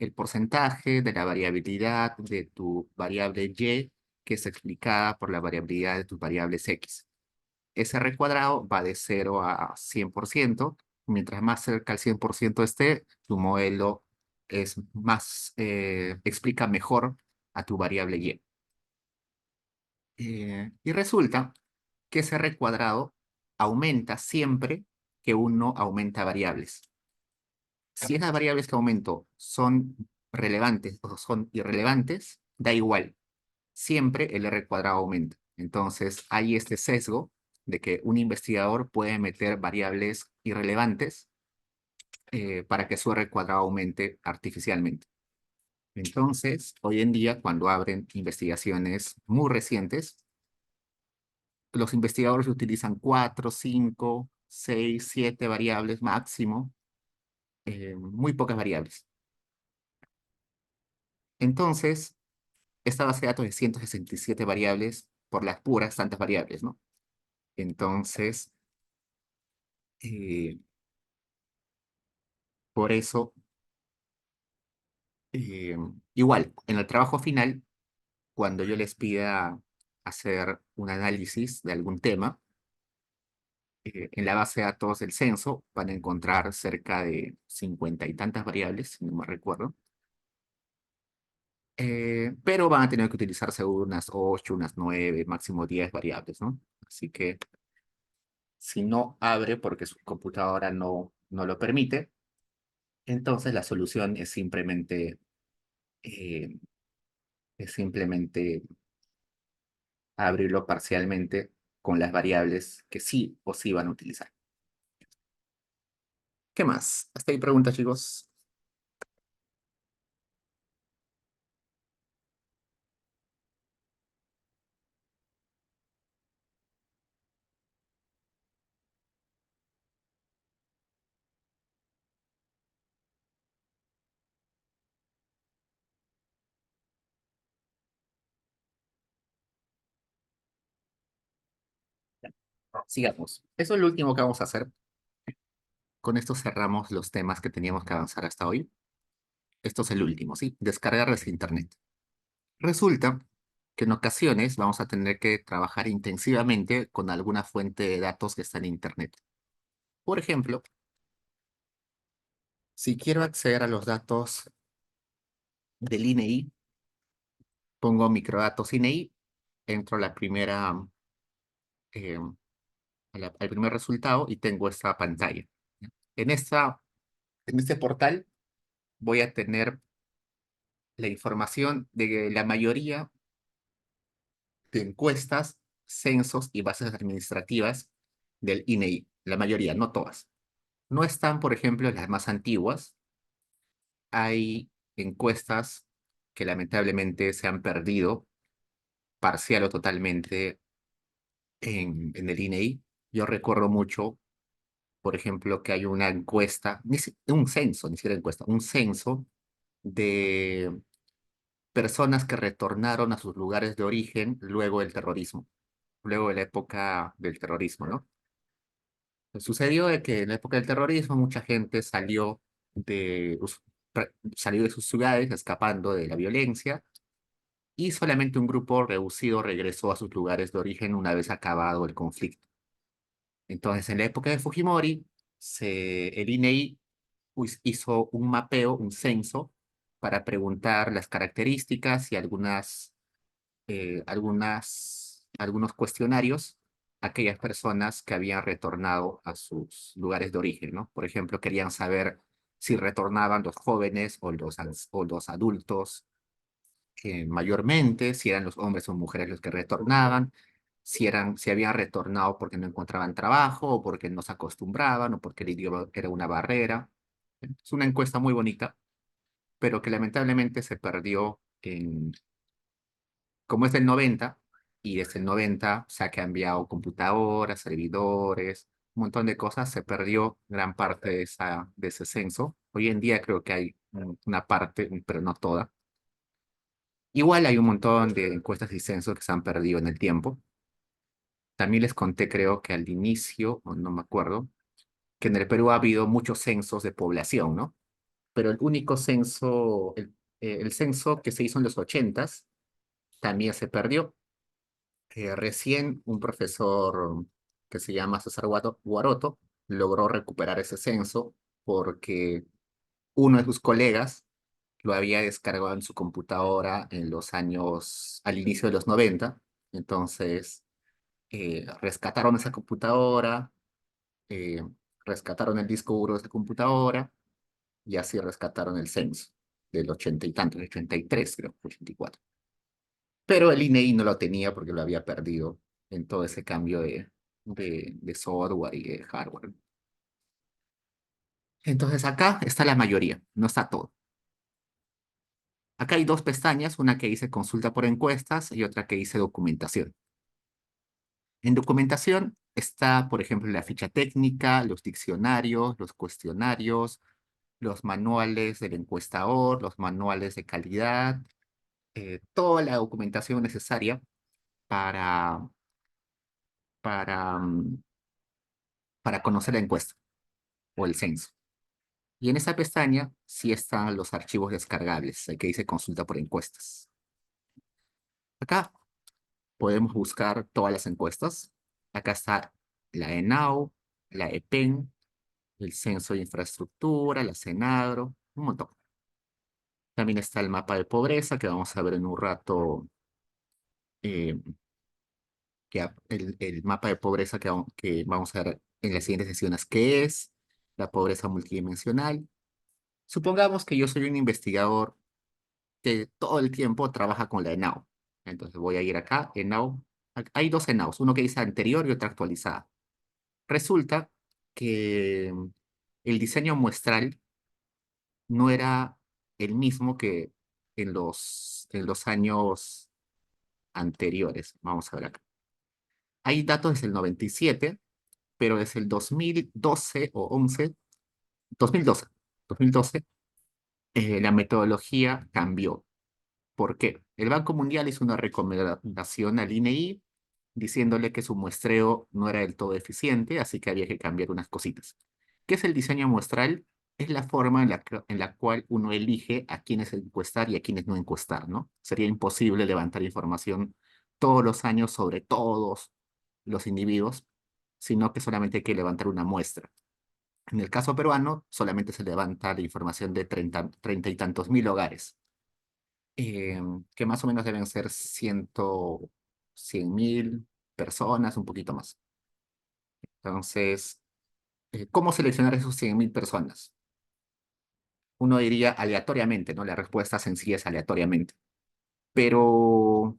el porcentaje de la variabilidad de tu variable y, que es explicada por la variabilidad de tus variables x. Ese r cuadrado va de 0 a 100%. Mientras más cerca al 100% esté, tu modelo es más, explica mejor a tu variable y. Y resulta que ese r cuadrado aumenta siempre que uno aumenta variables. Si esas variables que aumento son relevantes o son irrelevantes, da igual. Siempre el r cuadrado aumenta. Entonces hay este sesgo de que un investigador puede meter variables irrelevantes para que su r cuadrado aumente artificialmente. Entonces, hoy en día, cuando abren investigaciones muy recientes, los investigadores utilizan 4, 5, 6, 7 variables máximo, muy pocas variables. Entonces, esta base de datos de 167 variables por las puras tantas variables, ¿no? Entonces, eh, por eso, eh, igual, en el trabajo final, cuando yo les pida hacer un análisis de algún tema, en la base de datos del censo van a encontrar cerca de 50 y tantas variables, si no me recuerdo. Pero van a tener que utilizarse unas 8, unas 9, máximo 10 variables, ¿no? Así que si no abre porque su computadora no lo permite, entonces la solución eh, es simplemente abrirlo parcialmente con las variables que sí o sí van a utilizar. ¿Qué más? Hasta ahí preguntas, chicos. Sigamos. Eso es lo último que vamos a hacer. Con esto cerramos los temas que teníamos que avanzar hasta hoy. Esto es el último, ¿sí? Descargar desde Internet. Resulta que en ocasiones vamos a tener que trabajar intensivamente con alguna fuente de datos que está en Internet. Por ejemplo, si quiero acceder a los datos del INEI, pongo microdatos INEI, entro a la primera, eh, al primer resultado y tengo esta pantalla. En, en este portal voy a tener la información de la mayoría de encuestas, censos y bases administrativas del INEI. La mayoría, no todas. No están, por ejemplo, las más antiguas. Hay encuestas que lamentablemente se han perdido parcial o totalmente en el INEI. Yo recuerdo mucho, por ejemplo, que hay una encuesta, un censo, ni siquiera encuesta, un censo de personas que retornaron a sus lugares de origen luego del terrorismo, luego de la época del terrorismo, ¿no? Sucedió de que en la época del terrorismo mucha gente salió de sus ciudades escapando de la violencia y solamente un grupo reducido regresó a sus lugares de origen una vez acabado el conflicto. Entonces, en la época de Fujimori, el INEI hizo un mapeo, un censo, para preguntar las características y algunos cuestionarios a aquellas personas que habían retornado a sus lugares de origen, ¿no? Por ejemplo, querían saber si retornaban los jóvenes o los adultos mayormente, si eran los hombres o mujeres los que retornaban, si habían retornado porque no encontraban trabajo o porque no se acostumbraban o porque el idioma era una barrera. Es una encuesta muy bonita, pero que lamentablemente se perdió como es del 90, y desde el 90 se ha cambiado computadoras, servidores, un montón de cosas, se perdió gran parte de ese censo. Hoy en día creo que hay una parte, pero no toda. Igual hay un montón de encuestas y censos que se han perdido en el tiempo. También les conté, creo que al inicio, o no me acuerdo, que en el Perú ha habido muchos censos de población, ¿no? pero el único censo, el censo que se hizo en los ochentas también se perdió. Recién un profesor que se llama César Guaroto logró recuperar ese censo porque uno de sus colegas lo había descargado en su computadora en los años, al inicio de los 90. Entonces, rescataron esa computadora, eh, rescataron el disco duro de esa computadora y así rescataron el censo del ochenta y tanto, del 83, creo, 84. Pero el INEI no lo tenía porque lo había perdido en todo ese cambio de software y de hardware. Entonces acá está la mayoría, no está todo. Acá hay dos pestañas, una que dice consulta por encuestas y otra que dice documentación. En documentación está, por ejemplo, la ficha técnica, los diccionarios, los cuestionarios, los manuales del encuestador, los manuales de calidad, toda la documentación necesaria para, para, mm, para conocer la encuesta o el censo. Y en esa pestaña sí están los archivos descargables, el que dice consulta por encuestas. Acá podemos buscar todas las encuestas. Acá está la ENAU, la EPEN, el Censo de Infraestructura, la CENAGRO, un montón. También está el mapa de pobreza, que vamos a ver en un rato, eh, el mapa de pobreza que vamos a ver en las siguientes sesiones, qué es la pobreza multidimensional. Supongamos que yo soy un investigador que todo el tiempo trabaja con la ENAU. Entonces voy a ir acá, ENAU. Hay dos ENAUs, uno que dice anterior y otra actualizada. Resulta que el diseño muestral no era el mismo que en los años anteriores. Vamos a ver acá. Hay datos desde el 97, pero desde el 2012 o 11, 2012, 2012, la metodología cambió. ¿Por qué? El Banco Mundial hizo una recomendación al INEI diciéndole que su muestreo no era del todo eficiente, así que había que cambiar unas cositas. ¿Qué es el diseño muestral? Es la forma en la cual uno elige a quiénes encuestar y a quiénes no encuestar, ¿no? Sería imposible levantar información todos los años sobre todos los individuos, sino que solamente hay que levantar una muestra. En el caso peruano, solamente se levanta la información de 30 y tantos mil hogares, eh, que más o menos deben ser 100.000 personas, un poquito más. Entonces, ¿cómo seleccionar esos 100.000 personas? Uno diría aleatoriamente, ¿no? La respuesta sencilla es aleatoriamente. Pero,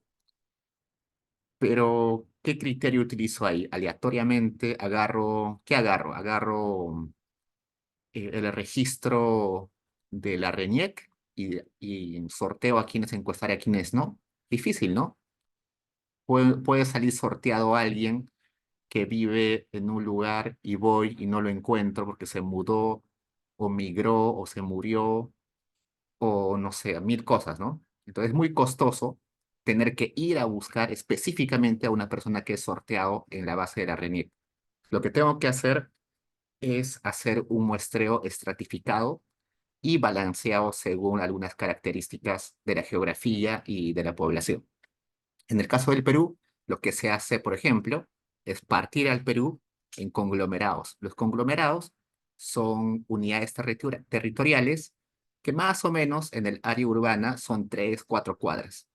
pero, ¿qué criterio utilizo ahí? Aleatoriamente agarro, ¿qué agarro? Agarro el registro de la RENIEC y sorteo a quienes encuestar y a quienes no. Difícil, ¿no? Puede salir sorteado alguien que vive en un lugar y voy y no lo encuentro porque se mudó o migró o se murió o no sé, mil cosas, ¿no? Entonces es muy costoso tener que ir a buscar específicamente a una persona que es sorteado en la base de la RENIEC. Lo que tengo que hacer es hacer un muestreo estratificado y balanceado según algunas características de la geografía y de la población. En el caso del Perú, lo que se hace, por ejemplo, es partir al Perú en conglomerados. Los conglomerados son unidades territoriales que más o menos en el área urbana son 3, 4 cuadras.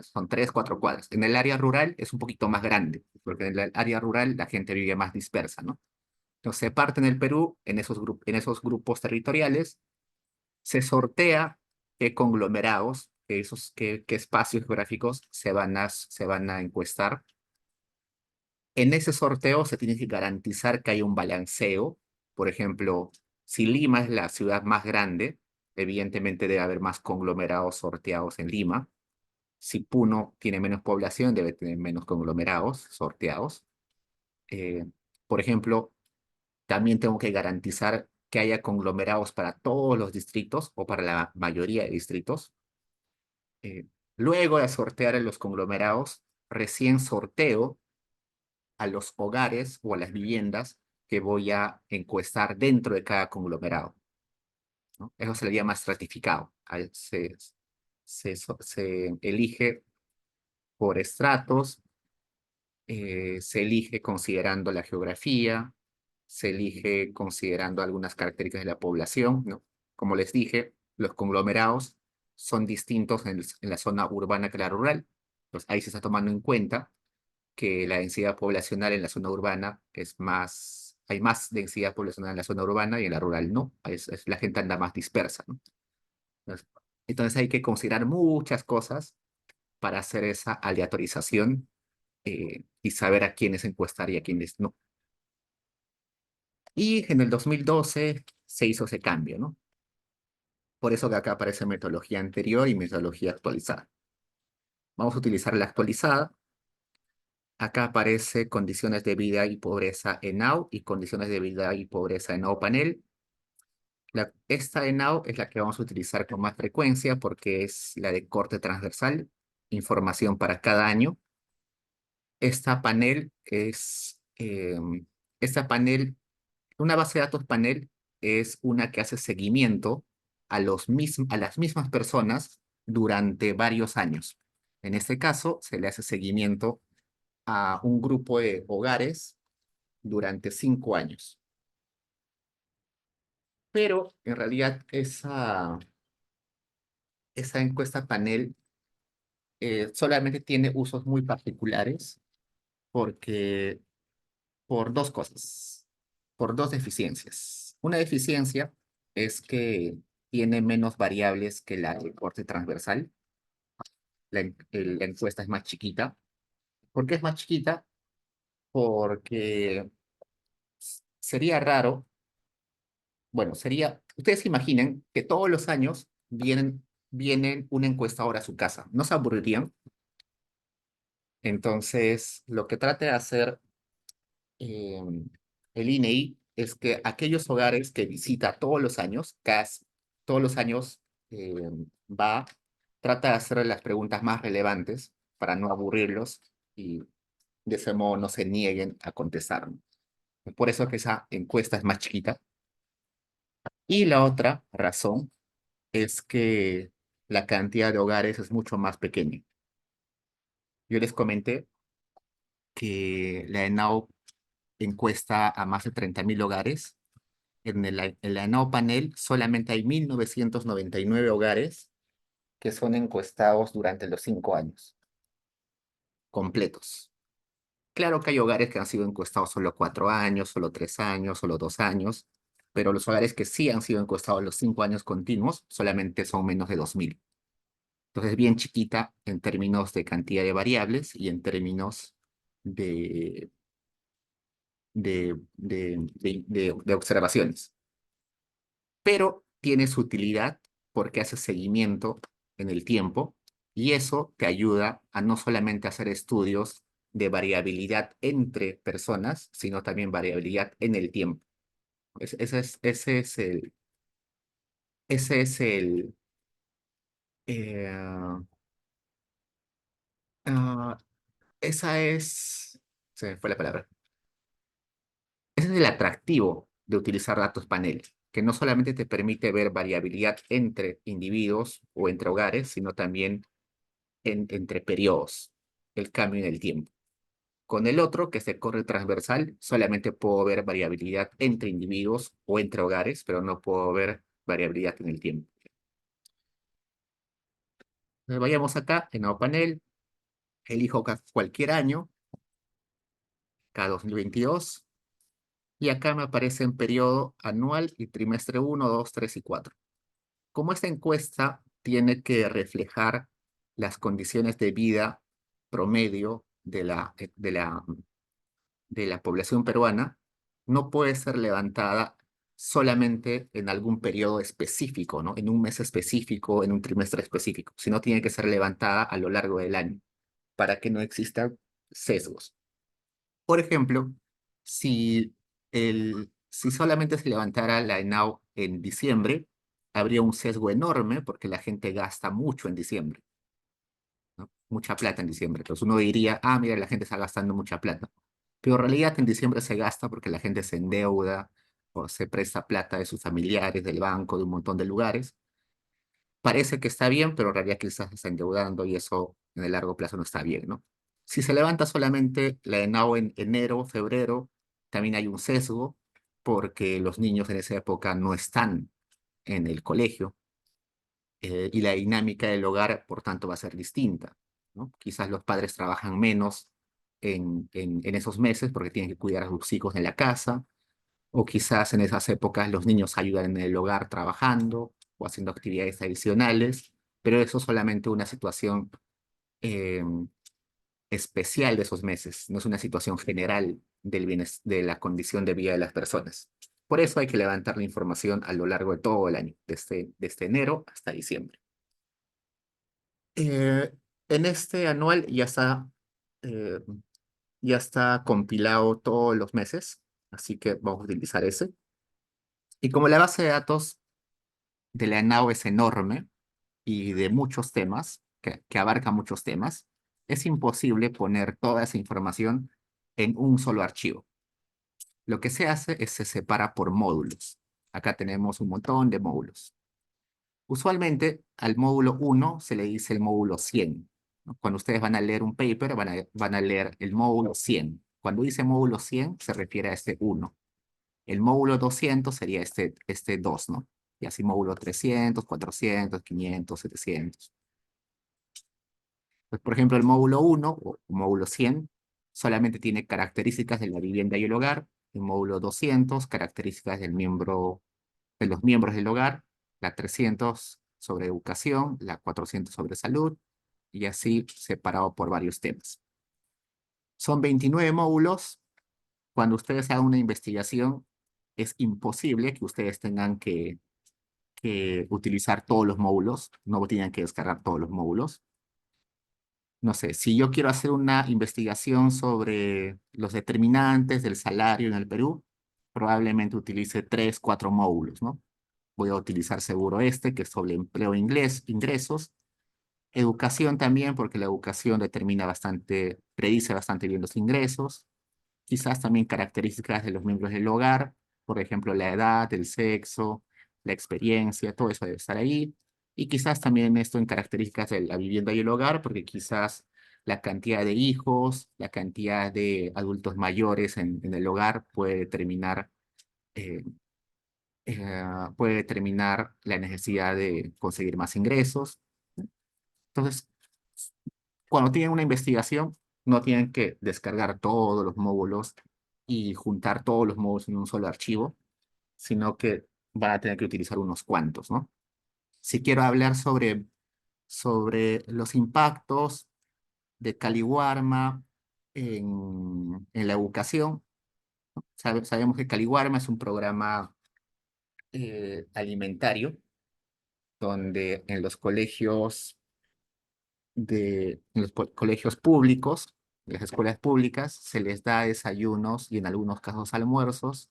Son 3, 4 cuadras. En el área rural es un poquito más grande, porque en el área rural la gente vive más dispersa, ¿no? Entonces se parte en el Perú en esos grupos territoriales, se sortea qué conglomerados, qué espacios geográficos se van a encuestar. En ese sorteo se tiene que garantizar que hay un balanceo. Por ejemplo, si Lima es la ciudad más grande, evidentemente debe haber más conglomerados sorteados en Lima. Si Puno tiene menos población, debe tener menos conglomerados sorteados. Eh, por ejemplo, también tengo que garantizar que haya conglomerados para todos los distritos o para la mayoría de distritos. Eh, Luego de sortear en los conglomerados, recién sorteo a los hogares o a las viviendas que voy a encuestar dentro de cada conglomerado. ¿no? Eso se le llama estratificado. Se elige por estratos, se elige considerando la geografía, se elige considerando algunas características de la población, ¿no? Como les dije, los conglomerados son distintos en la zona urbana que la rural. Pues ahí se está tomando en cuenta que la densidad poblacional en la zona urbana es más, hay más densidad poblacional en la zona urbana y en la rural no. La gente anda más dispersa, ¿no? Entonces, entonces hay que considerar muchas cosas para hacer esa aleatorización y saber a quiénes encuestar y a quiénes no. Y en el 2012 se hizo ese cambio, ¿no? Por eso que acá aparece metodología anterior y metodología actualizada. Vamos a utilizar la actualizada. Acá aparece condiciones de vida y pobreza en ENAU y condiciones de vida y pobreza en ENAU panel. Esta ENAU es la que vamos a utilizar con más frecuencia porque es la de corte transversal, información para cada año. Esta panel es, esta panel, una base de datos panel es una que hace seguimiento a las mismas personas durante varios años. En este caso, se le hace seguimiento a un grupo de hogares durante 5 años. Pero en realidad esa encuesta panel solamente tiene usos muy particulares porque por dos cosas, por dos deficiencias. Una deficiencia es que tiene menos variables que la de corte transversal. La encuesta es más chiquita. ¿Por qué es más chiquita? Porque sería raro, bueno, ustedes imaginen que todos los años vienen una encuestadora a su casa. ¿No se aburrirían? Entonces, lo que trate de hacer eh, el INEI es que aquellos hogares que visita todos los años, todos los años eh, va, trata de hacer las preguntas más relevantes para no aburrirlos y de ese modo no se nieguen a contestar. Por eso que esa encuesta es más chiquita. Y la otra razón es que la cantidad de hogares es mucho más pequeña. Yo les comenté que la ENAO encuesta a más de 30.000 hogares. En la ENAO panel solamente hay 1.999 hogares que son encuestados durante los 5 años completos. Claro que hay hogares que han sido encuestados solo 4 años, solo 3 años, solo 2 años, pero los hogares que sí han sido encuestados los 5 años continuos solamente son menos de 2.000. Entonces, bien chiquita en términos de cantidad de variables y en términos de, de observaciones. Pero tiene su utilidad porque hace seguimiento en el tiempo y eso te ayuda a no solamente hacer estudios de variabilidad entre personas, sino también variabilidad en el tiempo. Ese es eh, ah, esa es, se me fue la palabra. Ese es el atractivo de utilizar datos panel, que no solamente te permite ver variabilidad entre individuos o entre hogares, sino también entre periodos, el cambio en el tiempo. Con el otro, que se corre transversal, solamente puedo ver variabilidad entre individuos o entre hogares, pero no puedo ver variabilidad en el tiempo. Vayamos acá, en nuevo panel, elijo cualquier año, cada 2022, y acá me aparece en periodo anual y trimestre 1, 2, 3 y 4. Como esta encuesta tiene que reflejar las condiciones de vida promedio de la población peruana, no puede ser levantada solamente en algún periodo específico, ¿no? En un mes específico, en un trimestre específico, sino tiene que ser levantada a lo largo del año para que no existan sesgos. Por ejemplo, si, si solamente se levantara la ENAU en diciembre, habría un sesgo enorme porque la gente gasta mucho en diciembre, ¿no? Mucha plata en diciembre. Entonces uno diría, ah, mira, la gente está gastando mucha plata. Pero en realidad en diciembre se gasta porque la gente se endeuda o se presta plata de sus familiares, del banco, de un montón de lugares. Parece que está bien, pero en realidad quizás se está endeudando y eso en el largo plazo no está bien, ¿no? Si se levanta solamente la ENAO en enero, febrero, también hay un sesgo porque los niños en esa época no están en el colegio, y la dinámica del hogar, por tanto, va a ser distinta, ¿no? Quizás los padres trabajan menos en esos meses porque tienen que cuidar a sus hijos en la casa, o quizás en esas épocas los niños ayudan en el hogar trabajando o haciendo actividades adicionales, pero eso es solamente una situación eh, especial de esos meses, no es una situación general de la condición de vida de las personas. Por eso hay que levantar la información a lo largo de todo el año, desde enero hasta diciembre. Eh, en este anual eh, ya está compilado todos los meses, así que vamos a utilizar ese. Y como la base de datos de la ENAO es enorme y de muchos temas, que abarca muchos temas, es imposible poner toda esa información en un solo archivo. Lo que se hace es se separa por módulos. Acá tenemos un montón de módulos. Usualmente al módulo 1 se le dice el módulo 100, ¿no? Cuando ustedes van a leer un paper, van a leer el módulo 100. Cuando dice módulo 100, se refiere a este 1. El módulo 200 sería este 2, ¿no? Y así módulo 300, 400, 500, 700. Pues, por ejemplo, el módulo 1 o módulo 100 solamente tiene características de la vivienda y el hogar. El módulo 200, características de los miembros del hogar. La 300 sobre educación, la 400 sobre salud, y así separado por varios temas. Son 29 módulos. Cuando ustedes hagan una investigación, es imposible que ustedes tengan que utilizar todos los módulos, no tienen que descargar todos los módulos. No sé, si yo quiero hacer una investigación sobre los determinantes del salario en el Perú, probablemente utilice 3, 4 módulos, ¿no? Voy a utilizar seguro este, que es sobre empleo e ingresos. Educación también, porque la educación predice bastante bien los ingresos. Quizás también características de los miembros del hogar, por ejemplo, la edad, el sexo, la experiencia, todo eso debe estar ahí. Y quizás también esto en características de la vivienda y el hogar, porque quizás la cantidad de hijos, la cantidad de adultos mayores en el hogar eh, puede determinar la necesidad de conseguir más ingresos. Entonces, cuando tienen una investigación, no tienen que descargar todos los módulos y juntar todos los módulos en un solo archivo, sino que van a tener que utilizar unos cuantos, ¿no? Si quiero hablar sobre los impactos de Caliwarma en la educación, sabemos que Caliwarma es un programa alimentario donde en los colegios públicos, en las escuelas públicas, se les da desayunos y en algunos casos almuerzos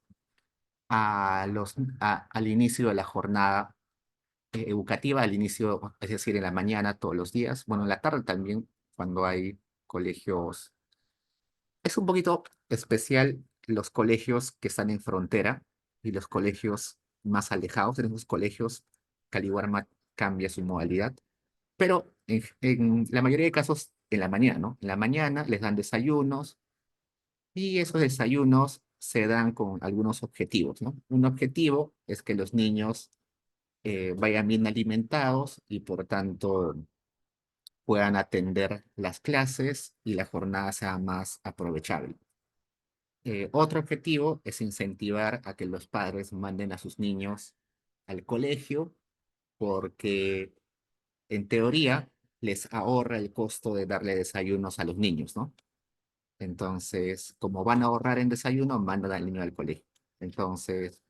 al inicio de la jornada educativa, al inicio, es decir, en la mañana todos los días, bueno, en la tarde también, cuando hay colegios. Es un poquito especial los colegios que están en frontera y los colegios más alejados. En esos colegios, Caliwarma cambia su modalidad, pero en la mayoría de casos en la mañana, ¿no? En la mañana les dan desayunos y esos desayunos se dan con algunos objetivos, ¿no? Un objetivo es que los niños vayan bien alimentados y por tanto puedan atender las clases y la jornada sea más aprovechable. Otro objetivo es incentivar a que los padres manden a sus niños al colegio porque en teoría les ahorra el costo de darle desayunos a los niños, ¿no? Entonces, como van a ahorrar en desayuno, mandan al niño al colegio. Entonces,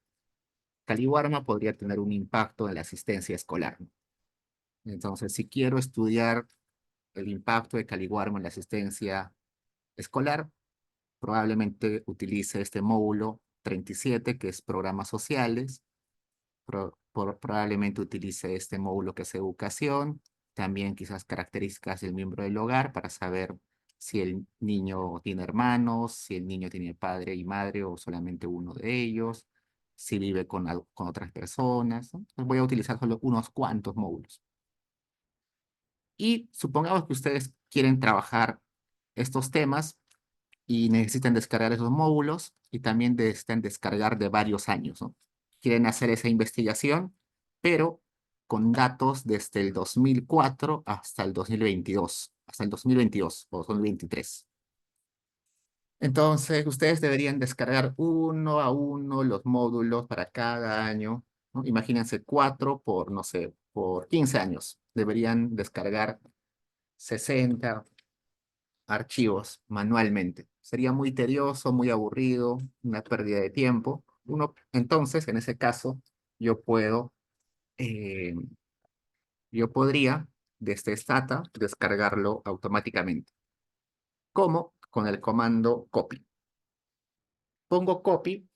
Caliwarma podría tener un impacto en la asistencia escolar, ¿no? Entonces, si quiero estudiar el impacto de Caliwarma en la asistencia escolar, probablemente utilice este módulo 37, que es programas sociales. Probablemente utilice este módulo que es educación, también quizás características del miembro del hogar para saber si el niño tiene hermanos, si el niño tiene padre y madre o solamente uno de ellos. si vive con otras personas, ¿no? Entonces voy a utilizar solo unos cuantos módulos. Y supongamos que ustedes quieren trabajar estos temas y necesitan descargar esos módulos y también necesitan descargar de varios años, ¿no? Quieren hacer esa investigación, pero con datos desde el 2004 hasta el 2022, hasta el 2022 o 2023. Entonces, ustedes deberían descargar uno a uno los módulos para cada año, ¿no? Imagínense 4 por, no sé, por 15 años. Deberían descargar 60 archivos manualmente. Sería muy tedioso, muy aburrido, una pérdida de tiempo. Entonces, en ese caso, yo puedo, eh, yo podría, desde Stata, descargarlo automáticamente. ¿Cómo? Con el comando copy. Pongo copy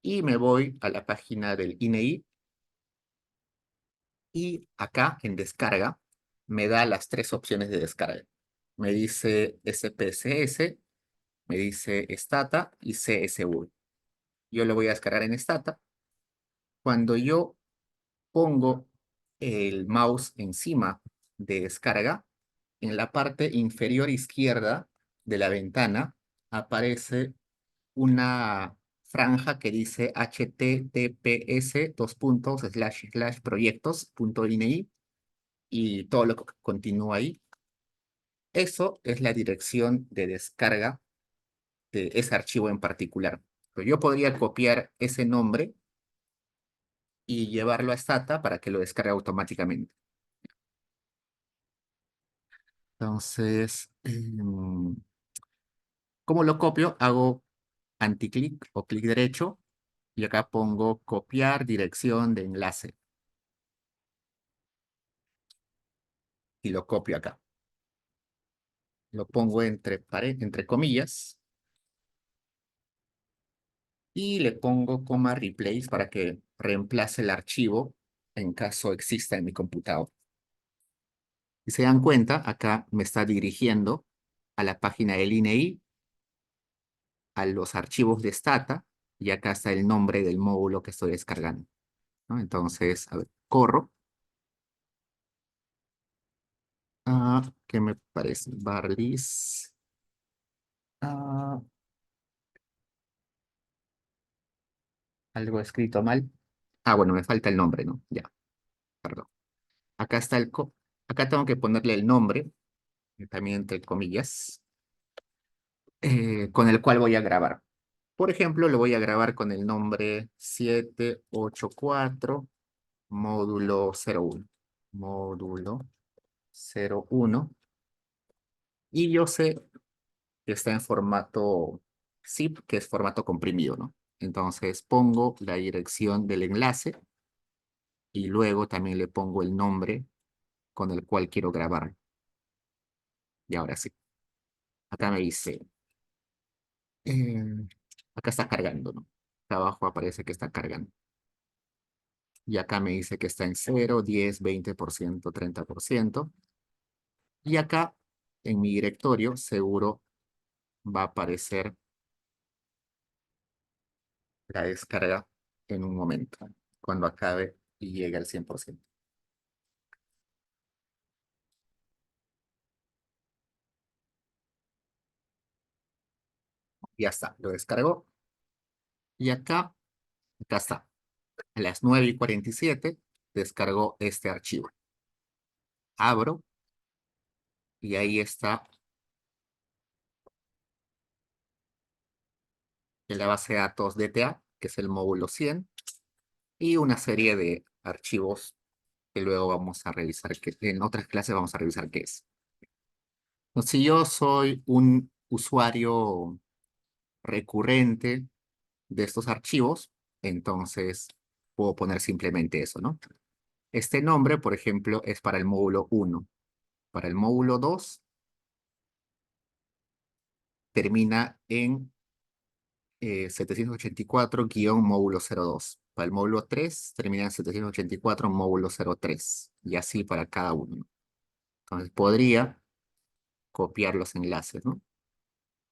y me voy a la página del INEI y acá en descarga me da las tres opciones de descarga. Me dice SPSS, me dice Stata y CSV. Yo lo voy a descargar en Stata. Cuando yo pongo el mouse encima de descarga, en la parte inferior izquierda de la ventana aparece una franja que dice https dos puntos slash slash proyectos.ini y todo lo que continúa ahí. Eso es la dirección de descarga de ese archivo en particular. Pero yo podría copiar ese nombre y llevarlo a Stata para que lo descargue automáticamente. Entonces, ¿cómo lo copio? Hago anticlic o clic derecho y acá pongo copiar dirección de enlace y lo copio acá. Lo pongo entre comillas y le pongo coma replace para que reemplace el archivo en caso exista en mi computador. Si se dan cuenta, acá me está dirigiendo a la página del INEI, a los archivos de Stata, y acá está el nombre del módulo que estoy descargando, ¿no? Entonces, a ver, corro. ¿Qué me parece? Barlis. Ah, algo escrito mal. Bueno, me falta el nombre, ¿no? Ya, perdón. Acá está acá tengo que ponerle el nombre, también entre comillas, con el cual voy a grabar. Por ejemplo, lo voy a grabar con el nombre 784 módulo 01. Módulo 01. Y yo sé que está en formato zip, que es formato comprimido, ¿no? Entonces pongo la dirección del enlace y luego también le pongo el nombre con el cual quiero grabar. Y ahora sí, acá me dice, eh, acá está cargando, ¿no? Acá abajo aparece que está cargando. Y acá me dice que está en 0, 10, 20%, 30%. Y acá en mi directorio seguro va a aparecer la descarga en un momento, cuando acabe y llegue al 100%. Ya está, lo descargó. Y acá está. A las 9:47 descargó este archivo. Abro y ahí está en la base de datos DTA, que es el módulo 100, y una serie de archivos que luego vamos a revisar, que en otras clases vamos a revisar qué es. Entonces, si yo soy un usuario recurrente de estos archivos, entonces puedo poner simplemente eso, ¿no? Este nombre, por ejemplo, es para el módulo 1. Para el módulo 2 termina en 784-módulo 02. Para el módulo 3 termina en 784 módulo 03. Y así para cada uno. Entonces podría copiar los enlaces, ¿no?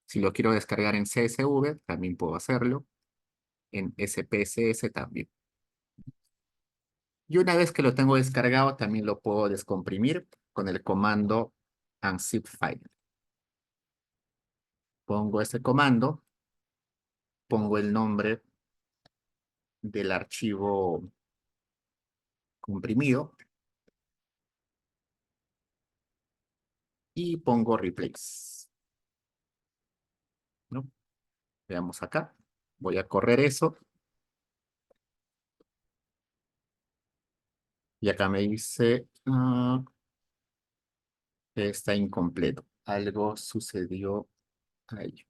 Si lo quiero descargar en CSV, también puedo hacerlo. en SPSS también. Y una vez que lo tengo descargado, también lo puedo descomprimir con el comando unzip file. Pongo ese comando, pongo el nombre del archivo comprimido y pongo replace, ¿no? Veamos acá. Voy a correr eso y acá me dice que está incompleto. Algo sucedió ahí.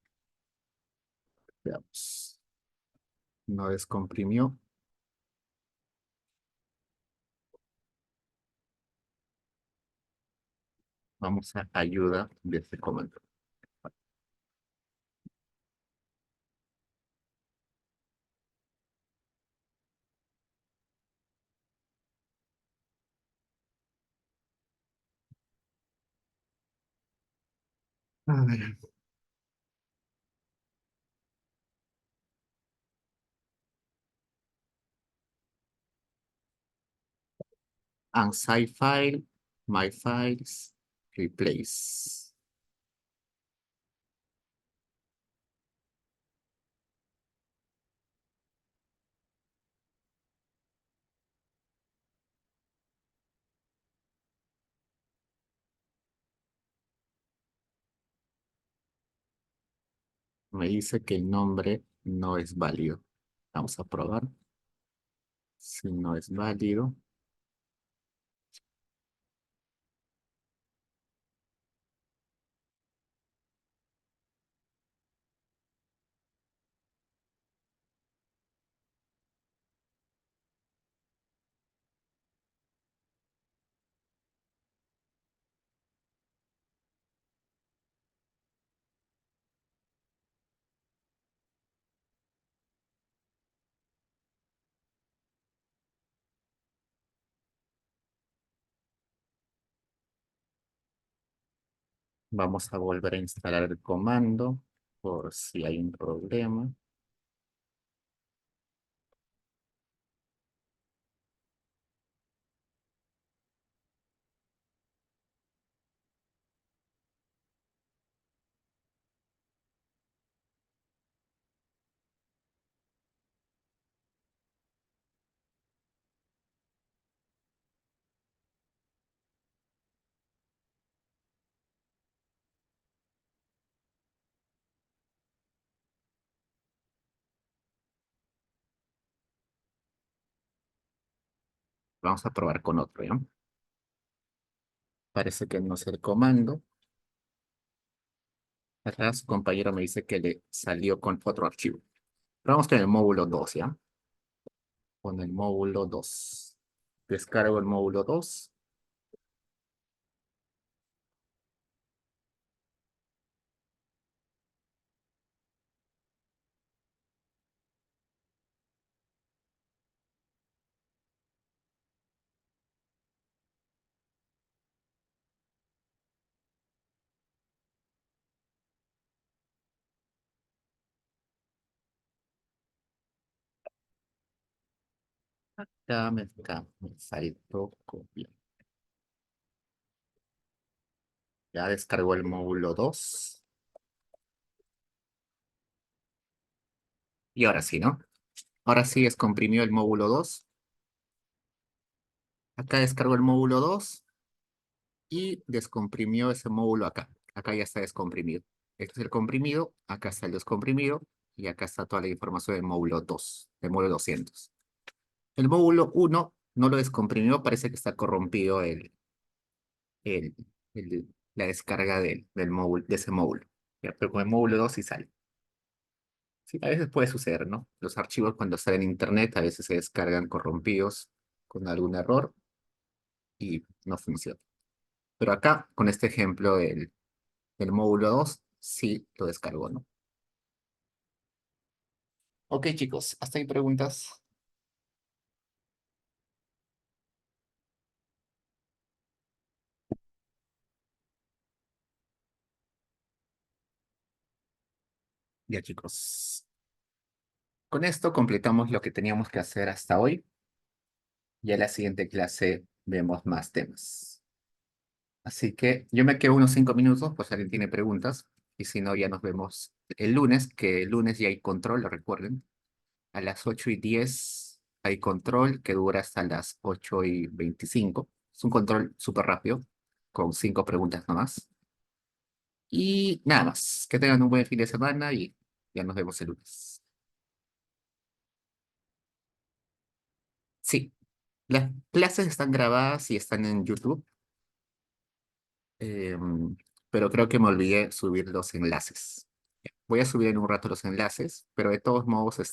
Veamos. No descomprimió. Vamos a ayuda de este comando. A ver. Unzip file, my files, replace. Me dice que el nombre no es válido. Vamos a probar. Si no es válido, vamos a volver a instalar el comando por si hay un problema. Vamos a probar con otro, ¿ya? Parece que no es el comando. Acá su compañero me dice que le salió con otro archivo. Pero vamos con el módulo 2, ¿ya? Con el módulo 2. Descargo el módulo 2. Me saltó copia. Ya descargó el módulo 2. Y ahora sí, ¿no? Ahora sí descomprimió el módulo 2. Acá descargó el módulo 2 y descomprimió ese módulo acá. Acá ya está descomprimido. Este es el comprimido, acá está el descomprimido y acá está toda la información del módulo 2, del módulo 200. El módulo 1 no lo descomprimió, parece que está corrompido el, la descarga del módulo, de ese módulo. Ya, pero con el módulo 2 sí sale. Sí, a veces puede suceder, ¿no? Los archivos cuando salen en internet a veces se descargan corrompidos con algún error y no funciona. Pero acá, con este ejemplo del módulo 2 sí lo descargó, ¿no? Ok, chicos, ¿hasta ahí preguntas? Ya, chicos. Con esto completamos lo que teníamos que hacer hasta hoy. Ya en la siguiente clase vemos más temas. Así que yo me quedo unos 5 minutos por si alguien tiene preguntas. Y si no, ya nos vemos el lunes, que el lunes ya hay control, lo recuerden. A las 8:10 hay control que dura hasta las 8:25. Es un control súper rápido, con 5 preguntas nomás. Y nada más. Que tengan un buen fin de semana y ya nos vemos el lunes. Sí, las clases están grabadas y están en YouTube, pero creo que me olvidé subir los enlaces. Voy a subir en un rato los enlaces, pero de todos modos está